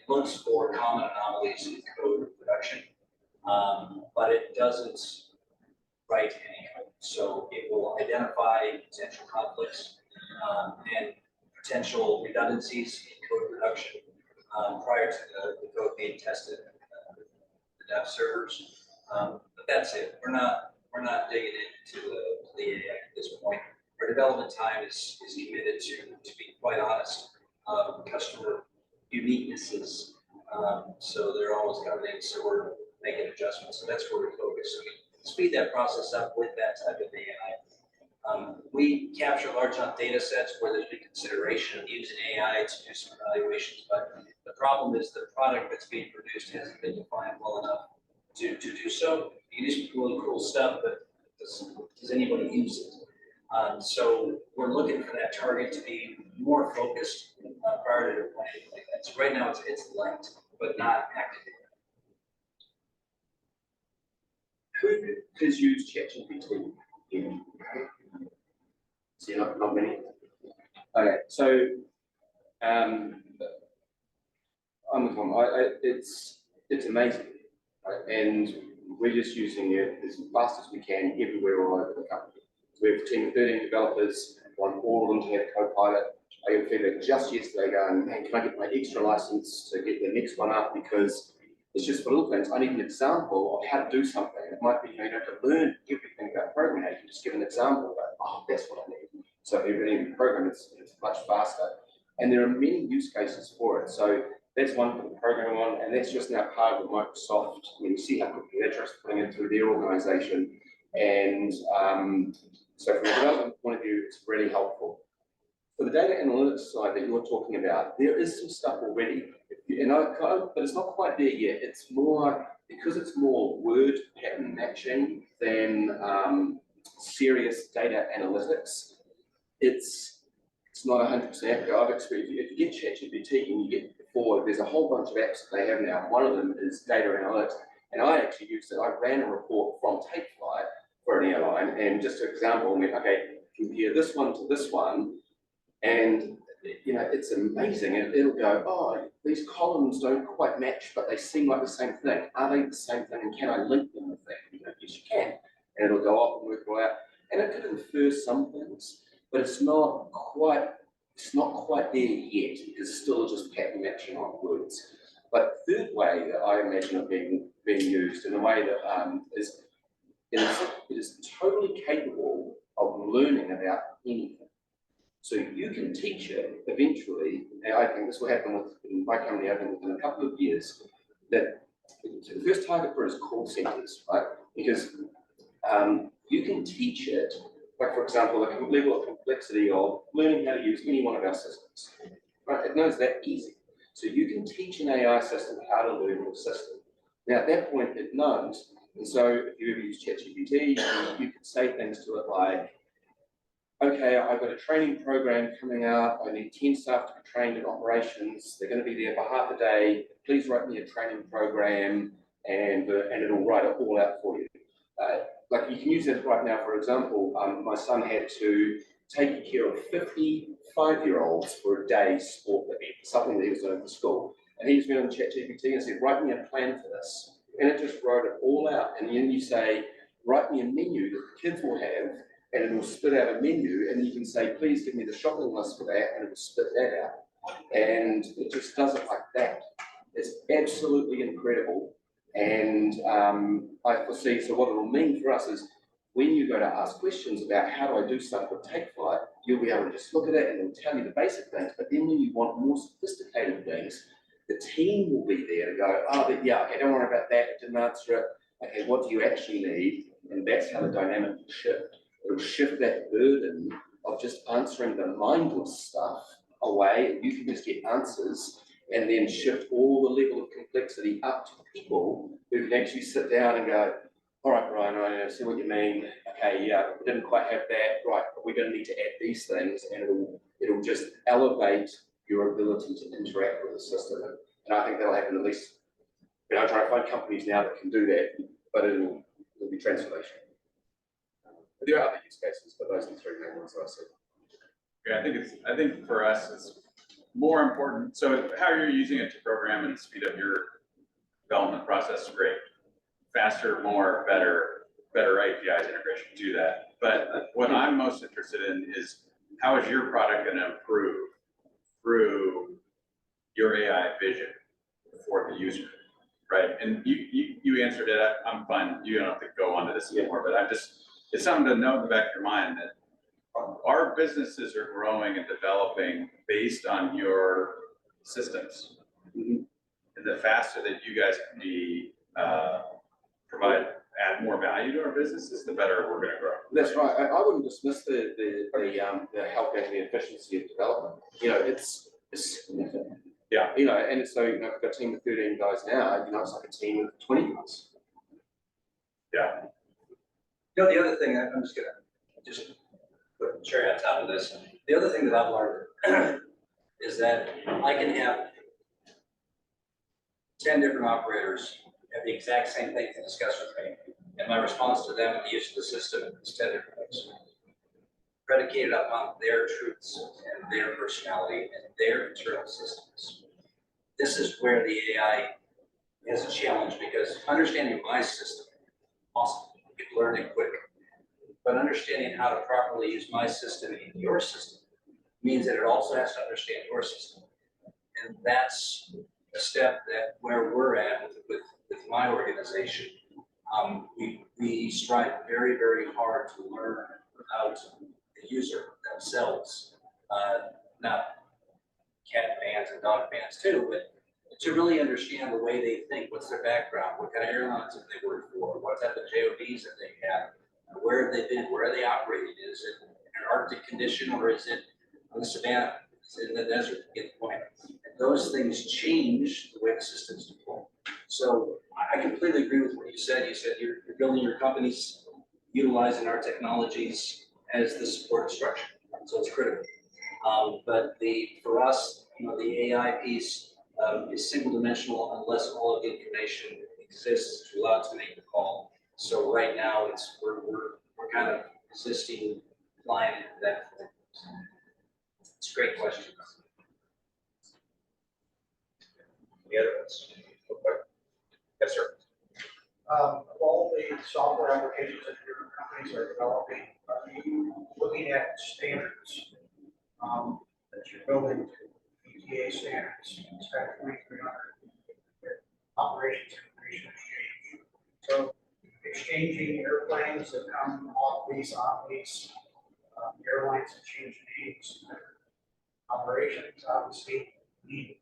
looks for common anomalies in code production, but it doesn't write any code. So it will identify potential conflicts and potential redundancies in code production prior to the code being tested with the dev servers. But that's it. We're not digging into the AI at this point. Our development time is committed to be quite honest, customer uniquenesses. So they're always coming in, so we're making adjustments. So that's where we're focused. So we speed that process up with that type of AI. We capture large enough data sets where there's been consideration of using AI to do some evaluations, but the problem is the product that's being produced hasn't been defined well enough to do so. You can do some really cool stuff, but does anybody use it? So we're looking for that target to be more focused prior to deploying like that. So right now it's light, but not active. Who's used ChatGPT? See, not many. Okay, so I'm with one. It's amazing, right? And we're just using it as fast as we can everywhere all over the company. We have a team of 13 developers, want all of them to have Copilot. I got feedback just yesterday going, man, can I get my extra license to get the next one up? Because It's just for little things. I need an example of how to do something. It might be, you don't have to learn everything about programming. You can just give an example of, oh, that's what I need. So every program is much faster. And there are many use cases for it. So that's one for the programming one, and that's just now part of Microsoft. You see how quickly they're just putting it through their organization. And so from a development point of view, it's really helpful. For the data analytics side that you're talking about, there is some stuff already, but it's not quite there yet. It's more, because it's more word pattern matching than serious data analytics, it's not 100% accurate. I've experienced, if you get ChatGPT and you get before, there's a whole bunch of apps that they have now. One of them is data analytics, and I actually used it. I ran a report from Takeflite for an airline, and just an example, I went, okay, compare this one to this one, and you know, it's amazing. It'll go, oh, these columns don't quite match, but they seem like the same thing. Are they the same thing, and can I link them with that? You know, yes, you can. And it'll go off and work it all out. And it could infer some things, but it's not quite there yet, because it's still just pattern matching on words. But the third way that I imagine it being used in a way that it is totally capable of learning about anything. So you can teach it eventually, and I think this will happen in my company, I think within a couple of years, that so the first target for it is call centers, right? Because you can teach it, like for example, the level of complexity of learning how to use any one of our systems, right? It knows that easy. So you can teach an AI system how to learn your system. Now at that point it knows, and so if you ever use ChatGPT, you can say things to it like, okay, I've got a training program coming out. I need 10 staff to be trained in operations. They're going to be there for half a day. Please write me a training program, and it'll write it all out for you. Like you can use this right now, for example, my son had to take care of 55-year-olds for a day's sport event, something that he was doing for school. And he just went on ChatGPT and said, write me a plan for this. And it just wrote it all out. And then you say, write me a menu that the kids will have, and it will spit out a menu, and you can say, please give me the shopping list for that, and it will spit that out. And it just does it like that. It's absolutely incredible. And I foresee, so what it will mean for us is, when you go to ask questions about how do I do stuff with Takeflite, you'll be able to just look at it and it'll tell you the basic things. But then when you want more sophisticated things, the team will be there to go, oh, yeah, okay, don't worry about that, it didn't answer it. Okay, what do you actually need? And that's how the dynamic will shift. It'll shift that burden of just answering the mindless stuff away. You can just get answers, and then shift all the level of complexity up to people who can actually sit down and go, all right, Brian, I see what you mean. Okay, yeah, we didn't quite have that. Right, but we're going to need to add these things, and it'll just elevate your ability to interact with the system. And I think that'll happen at least, I'm trying to find companies now that can do that, but it'll be transformation. There are other use cases, but those are the three main ones that I said. Yeah, I think for us it's more important. So how you're using it to program and speed up your development process is great. Faster, more, better APIs integration to do that. But what I'm most interested in is, how is your product going to improve through your AI vision for the user, right? And you answered it. I'm fine. You don't have to go on to this anymore, but it's something to know in the back of your mind that our businesses are growing and developing based on your systems. And the faster that you guys can be add more value to our businesses, the better we're going to grow. That's right. I wouldn't dismiss the help and the efficiency of development. You know, it's significant. Yeah. You know, and so you know, I've got a team of 13 guys now. You know, it's like a team of 20 guys. Yeah. You know, the other thing, I'm just gonna put a cherry on top of this. The other thing that I've learned is that I can have 10 different operators have the exact same thing to discuss with me. And my response to them and the use of the system is 10 different things, predicated upon their truths and their personality and their internal systems. This is where the AI has a challenge, because understanding my system, awesome, you can learn it quick. But understanding how to properly use my system in your system means that it also has to understand your system. And that's a step that where we're at with my organization, we strive very, very hard to learn about the user themselves. Not cat fans and dog fans too, but to really understand the way they think, what's their background, what kind of airlines have they worked for, what type of JODs have they had, where have they been, where are they operating? Is it an Arctic condition or is it on the savannah? Is it in the desert? Get the point. And those things change the way the systems deploy. So I completely agree with what you said. You said you're building your companies utilizing our technologies as the support structure. So it's critical. But for us, the AI piece is single dimensional unless all of the information exists to allow it to make the call. So right now we're kind of resisting flying into that. It's a great question. Any other ones? Okay. Yes, sir. All the software applications that your companies are developing, are you looking at standards that you're building to ETA standards, Spec 2300, operations information exchange? So exchanging airplanes that come off lease, on lease, airlines that change names, operations, obviously, need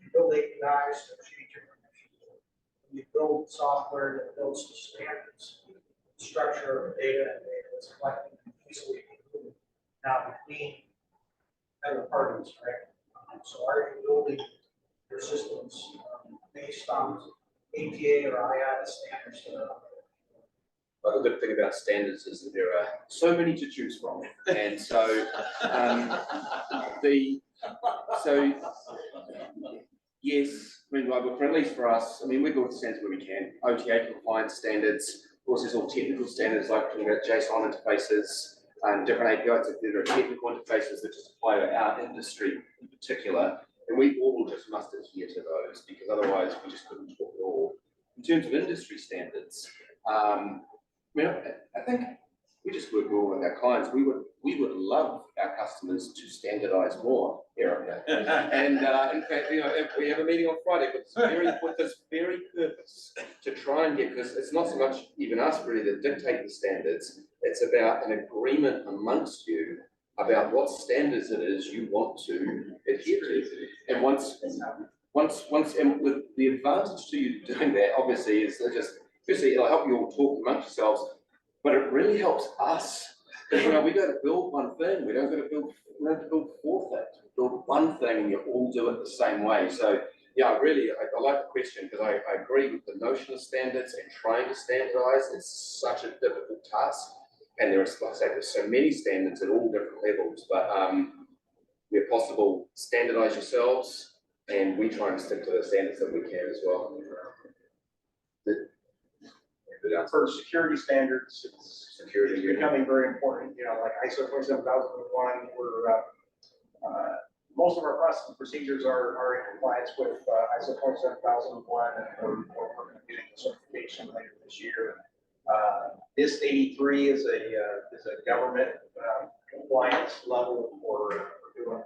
you build APIs to exchange information. You build software that builds the standards, structure of data and data that's collected and easily moved now between other parties, right? So are you building your systems based on APA or IATA standards that are out there? Well, the good thing about standards is that there are so many to choose from, and so yes, I mean, like, for at least for us, I mean, we build standards where we can. OTA compliance standards, of course, there's all technical standards like JSON interfaces and different APIs. There are technical interfaces that just apply to our industry in particular, and we all just must adhere to those because otherwise we just couldn't talk at all. In terms of industry standards, I think we just work well with our clients. We would love our customers to standardize more, Erica. And in fact, if we have a meeting on Friday with this very purpose to try and get, because it's not so much even us really that dictate the standards, it's about an agreement amongst you about what standards it is you want to adhere to. And once, and with the advantage to you doing that, obviously, is just, firstly, it'll help you all talk amongst yourselves, but it really helps us. Because we go to build one thing, we don't go to build, we don't build four things. We build one thing and you all do it the same way. So yeah, I like the question because I agree with the notion of standards and trying to standardize. It's such a difficult task. And there's, like I say, there's so many standards at all different levels, but where possible, standardize yourselves and we try and stick to the standards that we can as well. For security standards, it's becoming very important. Like ISO 27001, most of our process and procedures are in compliance with ISO 27001, and we're going to get the certification later this year. NIST 83 is a government compliance level for doing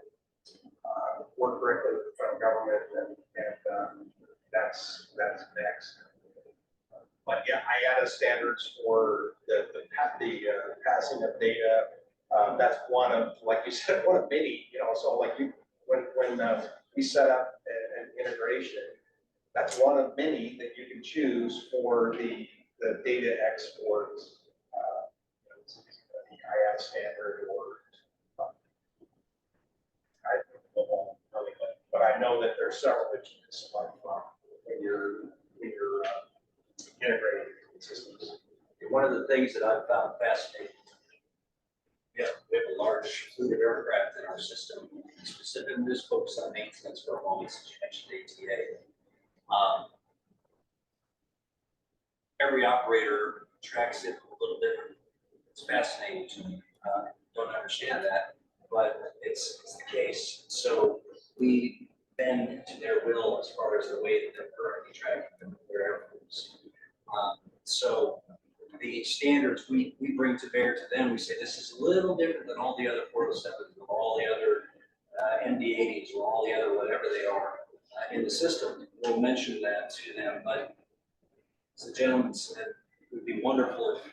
work directly with the federal government, and that's next. But yeah, IATA standards for the passing of data. That's one of, like you said, one of many. So like when we set up an integration, that's one of many that you can choose for the data export. The IATA standard, or I don't know, but I know that there's several that you can select from when you're integrating systems. One of the things that I've found fascinating, we have a large fleet of aircraft in our system, specifically just focused on maintenance for a moment, since you mentioned ATA. Every operator tracks it a little different. It's fascinating to me. Don't understand that, but it's the case. So we bend to their will as far as the way that they're currently tracking their airplanes. So the standards we bring to bear to them, we say this is a little different than all the other 407s, or all the other MD-80s, or all the other whatever they are in the system. We'll mention that to them, but as the gentleman said, it would be wonderful if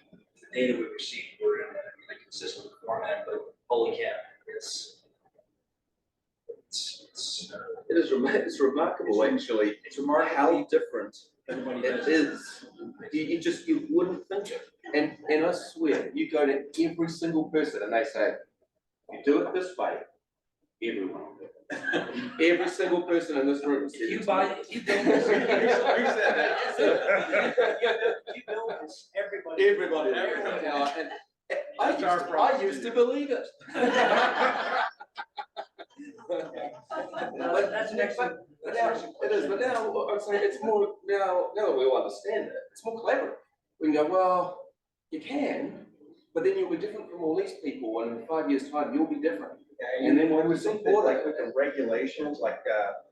the data we received were in a consistent format, but holy cow, It's remarkable, actually, it's remarkable. how different Everybody it does. is. You wouldn't think it. And I swear, you go to every single person and they say, you do it this way, everyone will do it. Every single person in this room says. If you build this, Who said that? if you build this, everybody. Everybody. And I used to believe it. But that's an excellent. But now, it is, but now, I'm saying it's more, now that we all understand it, it's more collaborative. We can go, well, you can, but then you'll be different from all these people, and in 5 years' time, you'll be different. And then when we support support like it. with the regulations, like,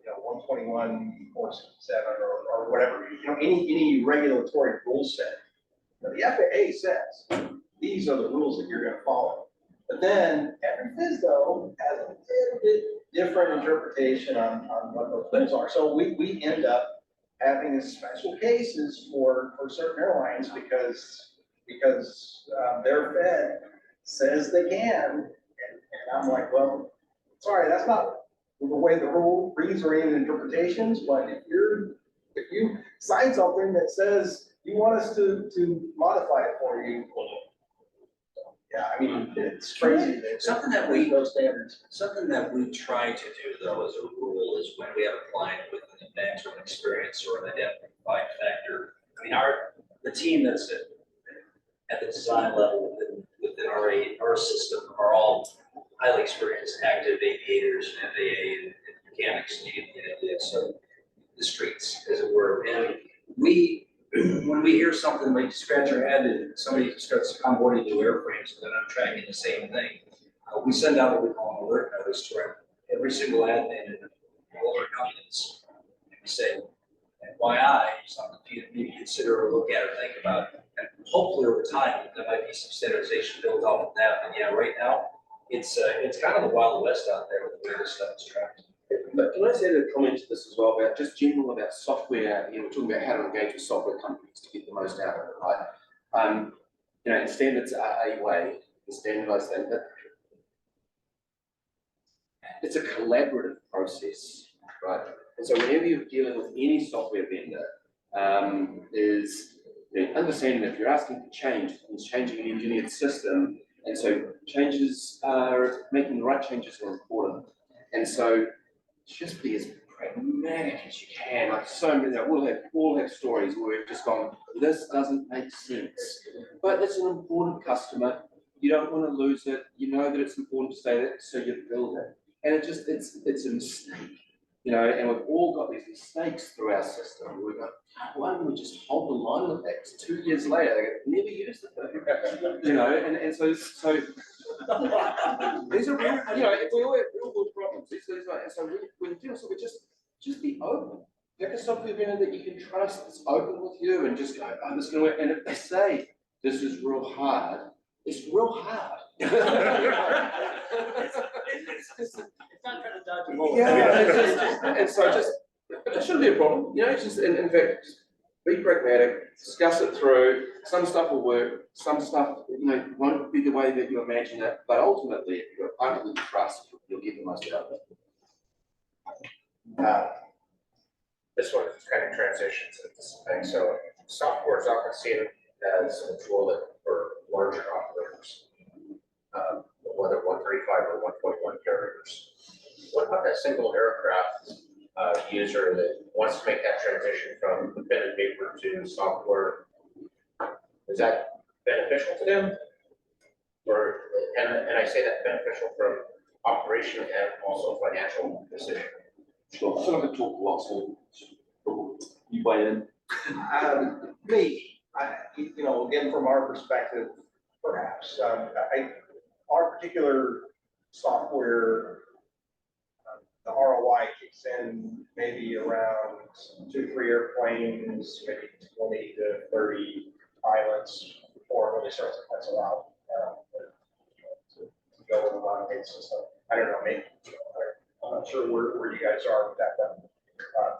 121.467 or whatever, any regulatory rule set. The FAA says, these are the rules that you're gonna follow. But then every FISDO has a little bit different interpretation on what those rules are. So we end up having special cases for certain airlines because their Fed says they can. And I'm like, well, sorry, that's not the way the rule reads or any interpretations, but if you sign something that says you want us to modify it for you, yeah, I mean, it's crazy. Something that there's no standards. Something that we try to do though as a rule is when we have a client with an maximum experience or an identified factor. I mean, the team that's at the design level within our system are all highly experienced, active aviators and FAA and mechanics and so the streets, as it were. And when we hear something like scratch our head and somebody starts onboarding new airframes and then I'm tracking the same thing, we send out what we call an alert notice to every single admin and all our companies. And we say, FYI, something for you to maybe consider or look at or think about. And hopefully over time, there might be some standardization built off of that. But yeah, right now, it's kind of the Wild West out there with the way this stuff is tracked. But can I say a comment to this as well about just general about software, we're talking about how to engage with software companies to get the most out of it, right? And standards are a way to standardize that, but it's a collaborative process, right? And so whenever you're dealing with any software vendor, understanding that if you're asking for change, it's changing an engineered system, and so making the right changes are important. And so just be as pragmatic as you can. Like so many, we'll all have stories where we've just gone, this doesn't make sense. But it's an important customer. You don't want to lose it. You know that it's important to stay there, so you build it. And it's a mistake, and we've all got these mistakes through our system. We go, why don't we just hold the line with that? 2 years later, they go, never used it, and so these are real, we all have problems. And so when you do so, we just be open. Pick a software vendor that you can trust, that's open with you, and just go, oh, this is gonna work. And if they say this is real hard, it's real hard. It's not trying to dodge a bullet. Yeah, and so it shouldn't be a problem. In fact, just be pragmatic, discuss it through. Some stuff will work, some stuff, won't be the way that you imagine it, but ultimately, if you're a partner that you trust, you'll get the most out of it. This one kind of transitions into this thing. So software is often seen as a tool for larger operators, whether 135 or 121 carriers. What about that single aircraft user that wants to make that transition from pen and paper to software? Is that beneficial to them? And I say that beneficial from operation and also financial decision. Sure, I feel like I talk a lot, so you weigh in. Again, from our perspective, perhaps, our particular software, the ROI kicks in maybe around 2-3 airplanes, maybe 20 to 30 pilots before it really starts to pencil out to go with an automated system. I don't know, maybe, I'm not sure where you guys are with that, but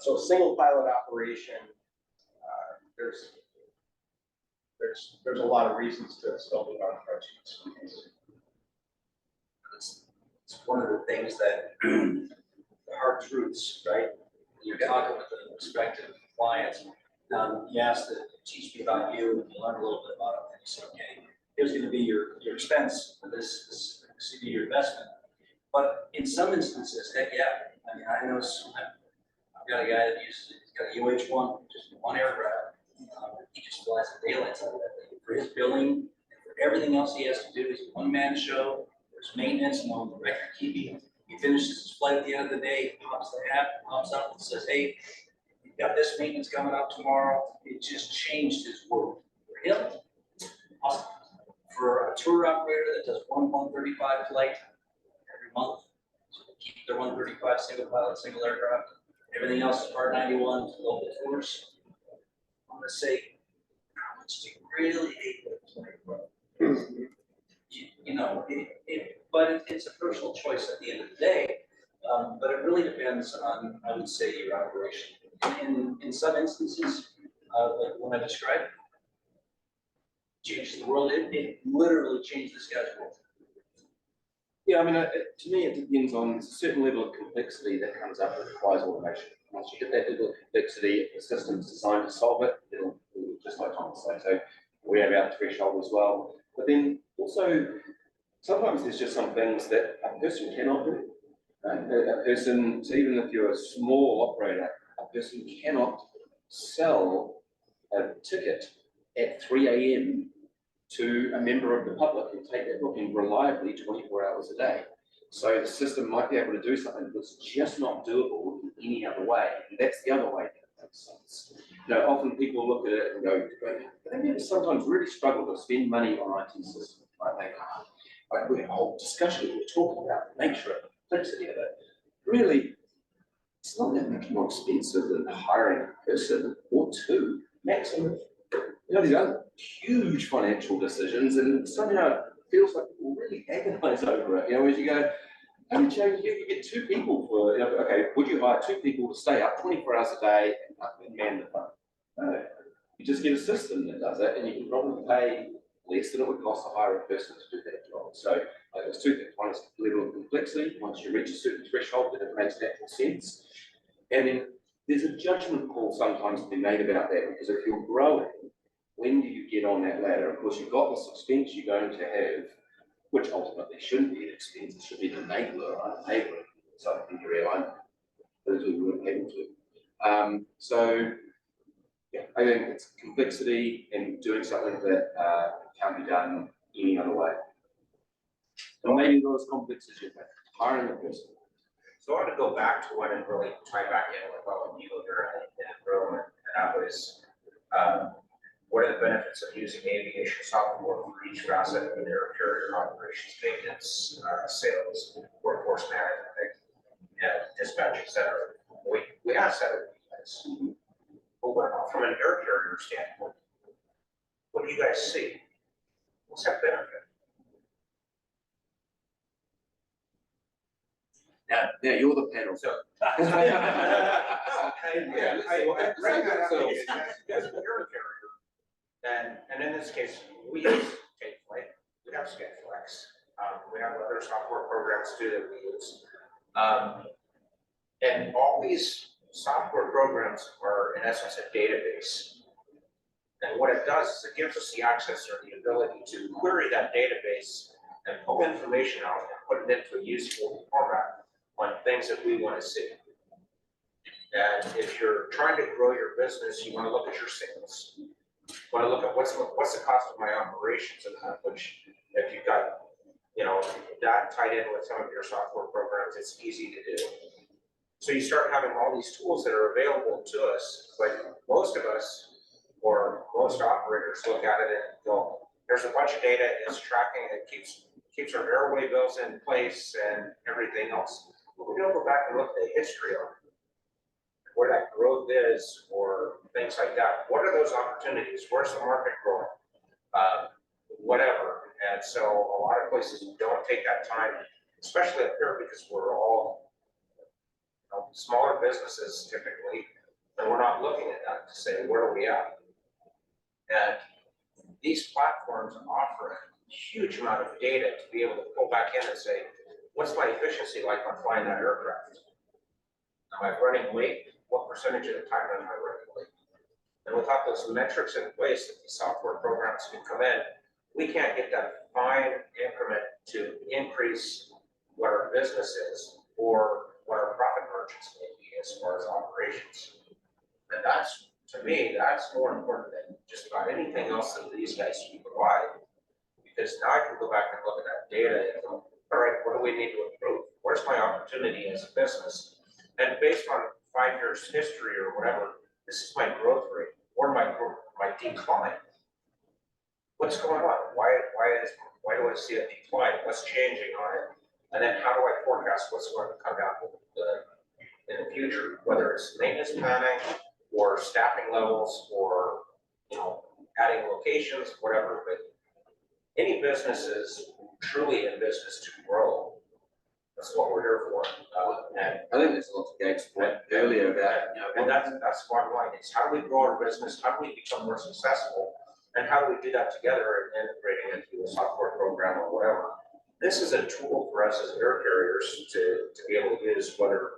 so single pilot operation, there's there's a lot of reasons to still be on spreadsheets. It's one of the things that, the hard truths, right? You're talking with the prospective clients, you ask to teach me about you, and you learn a little bit about it, and you say, okay, here's gonna be your expense for this could be your investment. But in some instances, heck yeah, I mean, I know I've got a guy that uses, he's got a UH-1, just one aircraft. He just flies the daylights out of that thing. For his billing, and for everything else he has to do, he's a one-man show. There's maintenance, no record keeping. He finishes his flight at the end of the day, pops the hat, pops up and says, hey, you've got this maintenance coming up tomorrow. It just changed his world. For him, awesome. For a tour operator that does one 135 flight every month, so they keep their 135 single pilot, single aircraft. Everything else is Part 91 local tours. I'm gonna say, how much do you really hate that plane? You know, but it's a personal choice at the end of the day. But it really depends on, I would say, your operation. In some instances, like when I described, changes the world. It literally changed this guy's world. Yeah, I mean, to me, it depends on a certain level of complexity that comes up that requires automation. Once you hit that level of complexity, if the system's designed to solve it, it'll just like Tom said. So we have our threshold as well. But then also, sometimes there's just some things that a person cannot do. A person, so even if you're a small operator, a person cannot sell a ticket at 3 a.m. to a member of the public and take that booking reliably 24 hours a day. So the system might be able to do something that's just not doable in any other way. And that's the other way that makes sense. You know, often people look at it and go, they sometimes really struggle to spend money on IT systems. Right? They can't. Like we had a whole discussion, we were talking about the nature of complexity of it. Really, it's not that much more expensive than hiring a person or two maximum. You know, these are huge financial decisions, and somehow it feels like people really agonize over it. You know, as you go, how much you get 2 people for, you know, okay, would you hire 2 people to stay up 24 hours a day and man the phone? No. You just get a system that does it, and you can probably pay less than it would cost to hire a person to do that job. So there's 2 things. One is level of complexity. Once you reach a certain threshold, then it makes natural sense. And then there's a judgment call sometimes to be made about that, because if you're growing, when do you get on that ladder? Of course, you've got this expense you're going to have, which ultimately shouldn't be an expense. It should be an enabler, enabling something in your airline, those who weren't able to. So, yeah, I think it's complexity and doing something that can't be done any other way. And maybe not as complex as you think, hiring a person. So I want to go back to what it really tie back in with what you here in the room, and that was what are the benefits of using aviation software for each facet of their carrier operations, maintenance, sales, workforce management, and dispatch, et cetera. We asked that of you guys. But what about from an air carrier standpoint? What do you guys see? What's that benefit? Yeah, you're the panel. So, Yeah, I recognize as an air carrier, and in this case, we use Takeflite, we have ScanFlex, we have other software programs too that we use. And all these software programs are in essence a database. And what it does is it gives us the access or the ability to query that database and pull information out and put it into a useful format on things that we want to see. And if you're trying to grow your business, you want to look at your sales. You want to look at what's the cost of my operations and that, which if you've got, you know, that tied in with some of your software programs, it's easy to do. So you start having all these tools that are available to us, but most of us or most operators look at it and go, there's a bunch of data, it's tracking, it keeps our airway bills in place and everything else. But we don't go back and look at the history of it, where that growth is or things like that. What are those opportunities? Where's the market growing? Whatever. And so a lot of places don't take that time, especially up here, because we're all smaller businesses typically, and we're not looking at that to say, where are we at? And these platforms offer a huge amount of data to be able to pull back in and say, what's my efficiency like on flying that aircraft? Am I running late? What percentage of the time am I running late? And without those metrics in place that these software programs can come in, we can't get that fine increment to increase what our business is or what our profit margins may be as far as operations. And that's, to me, that's more important than just about anything else that these guys can provide. Because now I can go back and look at that data and go, all right, what do we need to improve? Where's my opportunity as a business? And based on 5 years history or whatever, this is my growth rate or my decline. What's going on? Why do I see a decline? What's changing on it? And then how do I forecast what's going to come out in the future, whether it's maintenance planning or staffing levels or, you know, adding locations, whatever. But any business is truly in business to grow. That's what we're here for. And I think there's a lot of Gabe's point earlier about, you know, and that's bottom line, is how do we grow our business? How do we become more successful? And how do we do that together and integrating it into a software program or whatever? This is a tool for us as air carriers to be able to use, whether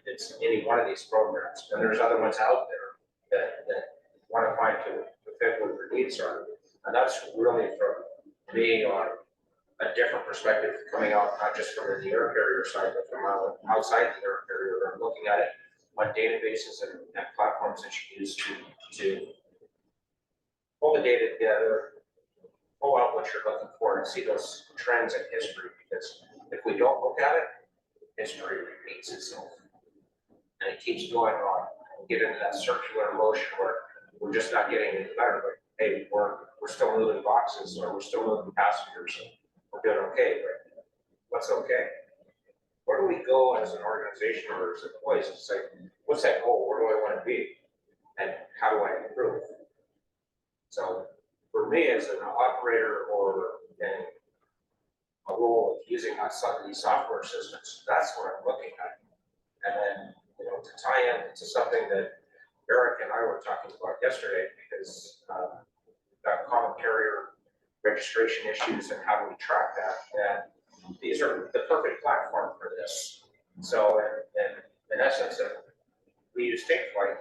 it's any one of these programs. And there's other ones out there that want to find to fit what their needs are. And that's really from me on a different perspective coming out, not just from the air carrier side, but from outside the air carrier, and looking at it on databases and platforms that you use to pull the data together, pull out what you're looking for, and see those trends in history. Because if we don't look at it, history repeats itself, and it keeps going on. We get into that circular motion where we're just not getting any better. But hey, we're still moving boxes, or we're still moving passengers. We're doing okay, but what's okay? Where do we go as an organization or as employees to say, what's that goal? Where do I want to be? And how do I improve? So for me as an operator or in a role of using these software systems, that's what I'm looking at. And then, you know, to tie into something that Eric and I were talking about yesterday, because got common carrier registration issues and how do we track that? And these are the perfect platform for this. So in essence, we use Takeflite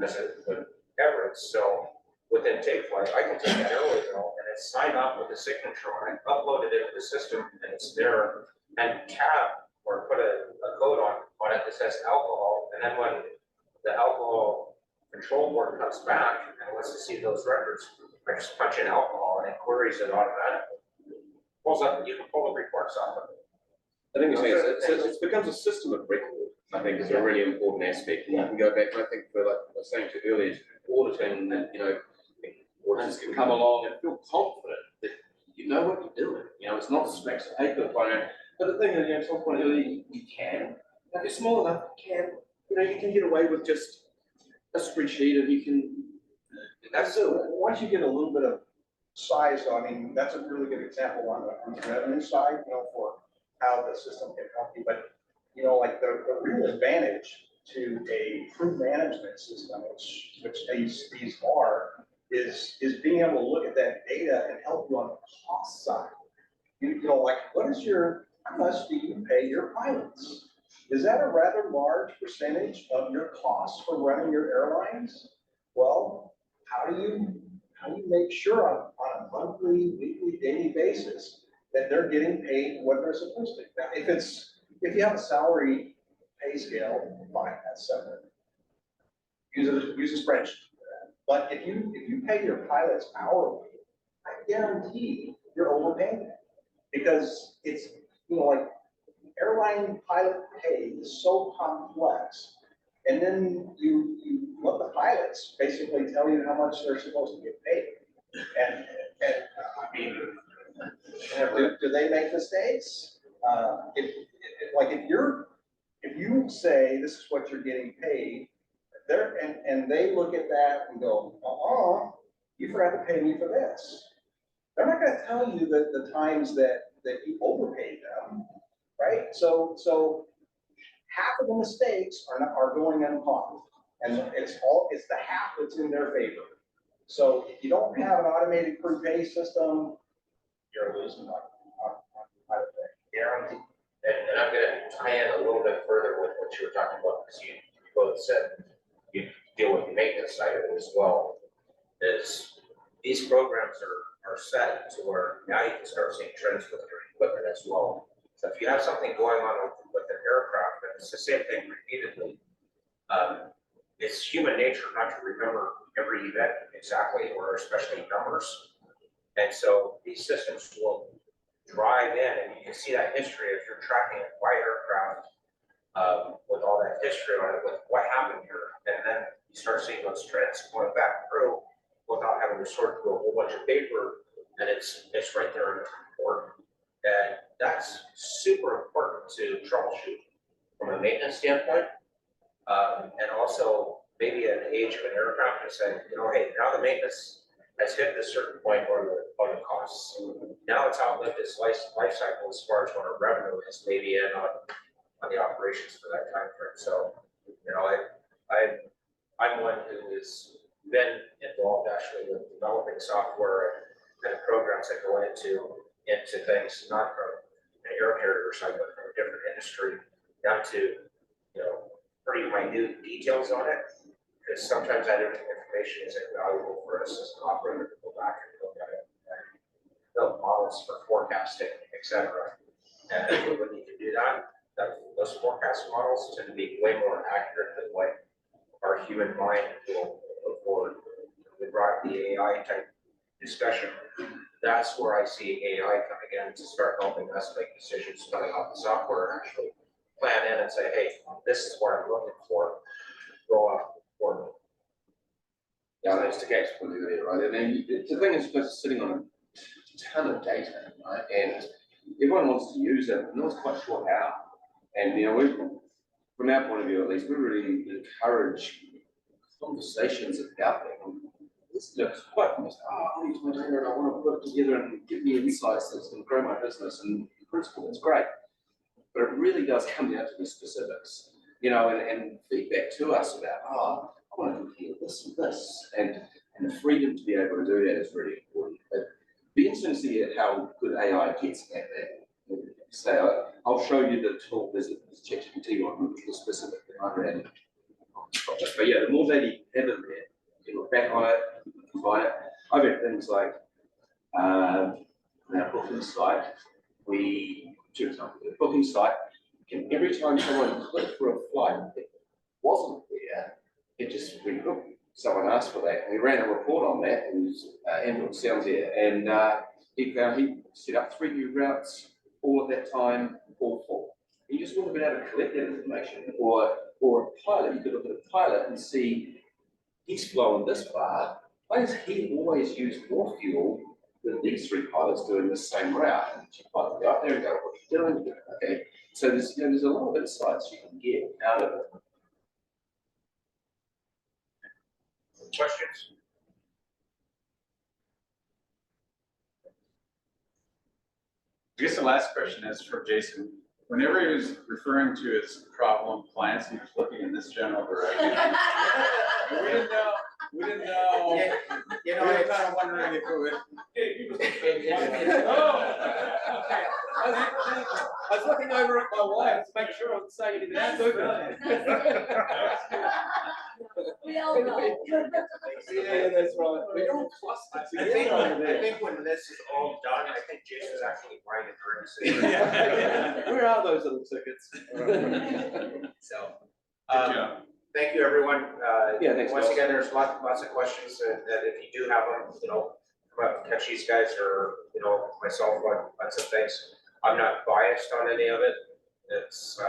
as with Everts. So within Takeflite, I can take that airway bill and it's signed off with a signature on it, upload it into the system, and it's there. And tab or put a code on it that says alcohol, and then when the alcohol control board comes back and wants to see those records, I just punch in alcohol and it queries it automatically. Pulls up, you can pull the reports off of it. I think it becomes a system of record. I think is a really important aspect. You can go back, and I think for like I was saying to you earlier, auditing that, you know, auditors can come along and feel confident that you know what you're doing. You know, it's not stacks of paper flying around. But the thing is, you know, Tom pointed earlier, you can. If you're small enough, you can get away with just a spreadsheet, and you can. That's once you get a little bit of size, though, I mean, that's a really good example on the revenue side, you know, for how the system can help you. But, you know, like the real advantage to a crew management system, which these are, is being able to look at that data and help you on the cost side. You know, like how much do you pay your pilots? Is that a rather large percentage of your costs for running your airlines? Well, how do you make sure on a monthly, weekly, daily basis that they're getting paid what they're supposed to? Now, if you have a salary pay scale, fine, that's separate. Use a spreadsheet for that. But if you pay your pilots hourly, I guarantee you're overpaying them, because it's, you know, like airline pilot pay is so complex. And then you let the pilots basically tell you how much they're supposed to get paid. And I mean, do they make mistakes? If you say this is what you're getting paid, and they look at that and go, you forgot to pay me for this. They're not going to tell you that the times that you overpaid them, right? So half of the mistakes are going uncaught, and it's the half that's in their favor. So if you don't have an automated crew pay system, you're losing money on it. Guaranteed. And I'm gonna tie in a little bit further with what you were talking about, because you both said you deal with the maintenance side of it as well. Is these programs are set to where now you can start seeing trends with your equipment as well. So if you have something going on with an aircraft, and it's the same thing repeatedly, it's human nature not to remember every event exactly, or especially numbers. And so these systems will drive in, and you can see that history if you're tracking a flight aircraft with all that history on it, with what happened here, and then you start seeing those trends going back through without having to sort through a whole bunch of paper, and it's right there in the report. And that's super important to troubleshoot from a maintenance standpoint. And also maybe an age of an aircraft and say, you know, hey, now the maintenance has hit a certain point on the costs. Now it's outlived its life cycle as far as what our revenue is, maybe in on the operations for that time frame. So, you know, I'm one who has been involved actually with developing software and programs that go into things, not from an air carrier side, but from a different industry, down to, you know, pretty minute details on it. Because sometimes that information is invaluable for us as an operator to go back and look at it and build models for forecasting, et cetera. And when you can do that, those forecast models tend to be way more accurate than what our human mind will afford. We brought the AI type discussion. That's where I see AI coming in to start helping us make decisions coming off the software and actually plan in and say, hey, this is what I'm looking for. Roll out for me. Yeah, that's the case completely, right? I mean, the thing is, because it's sitting on a ton of data, right? And everyone wants to use it, and no one's quite sure how. And, you know, from our point of view at least, we really encourage conversations about them. This looks quite almost, I use my data and I want to put it together and give me insights that's going to grow my business. And in principle, that's great. But it really does come down to the specifics, you know, and feedback to us about, I want to compare this and this. And the freedom to be able to do that is really important. But it'd be interesting to see how good AI gets at that. So I'll show you the tool, there's a ChatGPT one, which was specific that I ran. But yeah, the more data you have in there, you look back on it, combine it. I've had things like, our booking site, two examples, the booking site, every time someone clicked for a flight that wasn't there, it just rebooked. Someone asked for that, and we ran a report on that, and Everts down there, and he found he set up 3 new routes, all at that time, all full. He just wouldn't have been able to collect that information, or a pilot, you could look at a pilot and see, he's flown this far, why does he always use more fuel than these 3 pilots doing the same route? And you pilot go out there and go, what are you doing? Okay, so there's, you know, there's a lot of insights you can get out of it. Questions? I guess the last question is for Jason. Whenever he was referring to his problem clients, he was looking in this general direction. We didn't know. Yeah, you know, We were it's kind of wondering if it would. I was looking over at my wife to make sure I wasn't saying anything stupid. We all know. Yeah, that's right. We're all clustered I think when this is all done, I think Jason's actually buying a drink. Where are those little tickets? So, Good job. thank you, everyone. Yeah, thanks, Once Bill. again, there's lots of questions that if you do have them, you know, come up and catch these guys or, you know, myself on some things. I'm not biased on any of it. It's,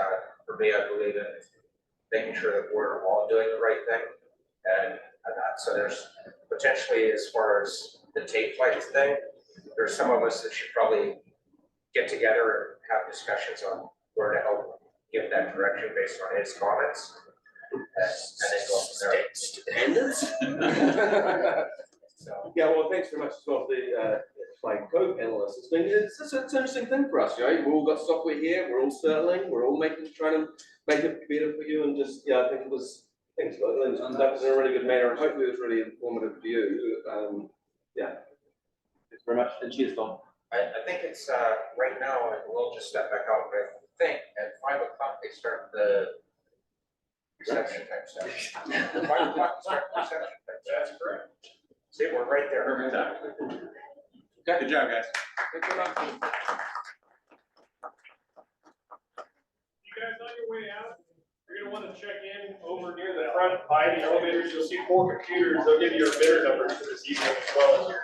for me, I believe in making sure that we're all doing the right thing. And that, so there's potentially, as far as the Takeflite thing, there's some of us that should probably get together and have discussions on where to help give that direction based on his comments. And then go from there. So. Yeah, well, thanks very much as well for the flying code analysts. It's an interesting thing for us, you know. We've all got software here, we're all settling, we're all trying to make it better for you, and just, yeah, I think it was, thanks, it was conducted in a really good manner, and hopefully it was really informative for you. Yeah. Thanks very much, and cheers, Tom. I think it's, right now, and we'll just step back out, but I think at 5 o'clock they start the reception type stuff. 5 o'clock they start the reception type stuff. That's correct. See, we're right there. Perfect time. Good job, guys. Good luck. You guys on your way out, you're gonna wanna check in over near the front by the elevators, you'll see 4 computers, they'll give you your bidder numbers for this evening as well as your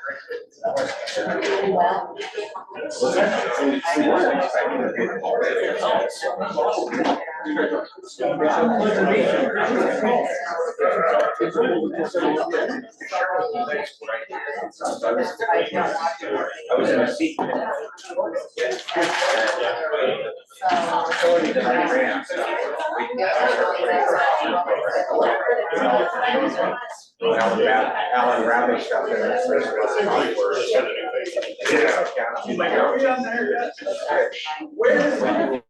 I was in a seat. Alan Bradley stuff in there. Where?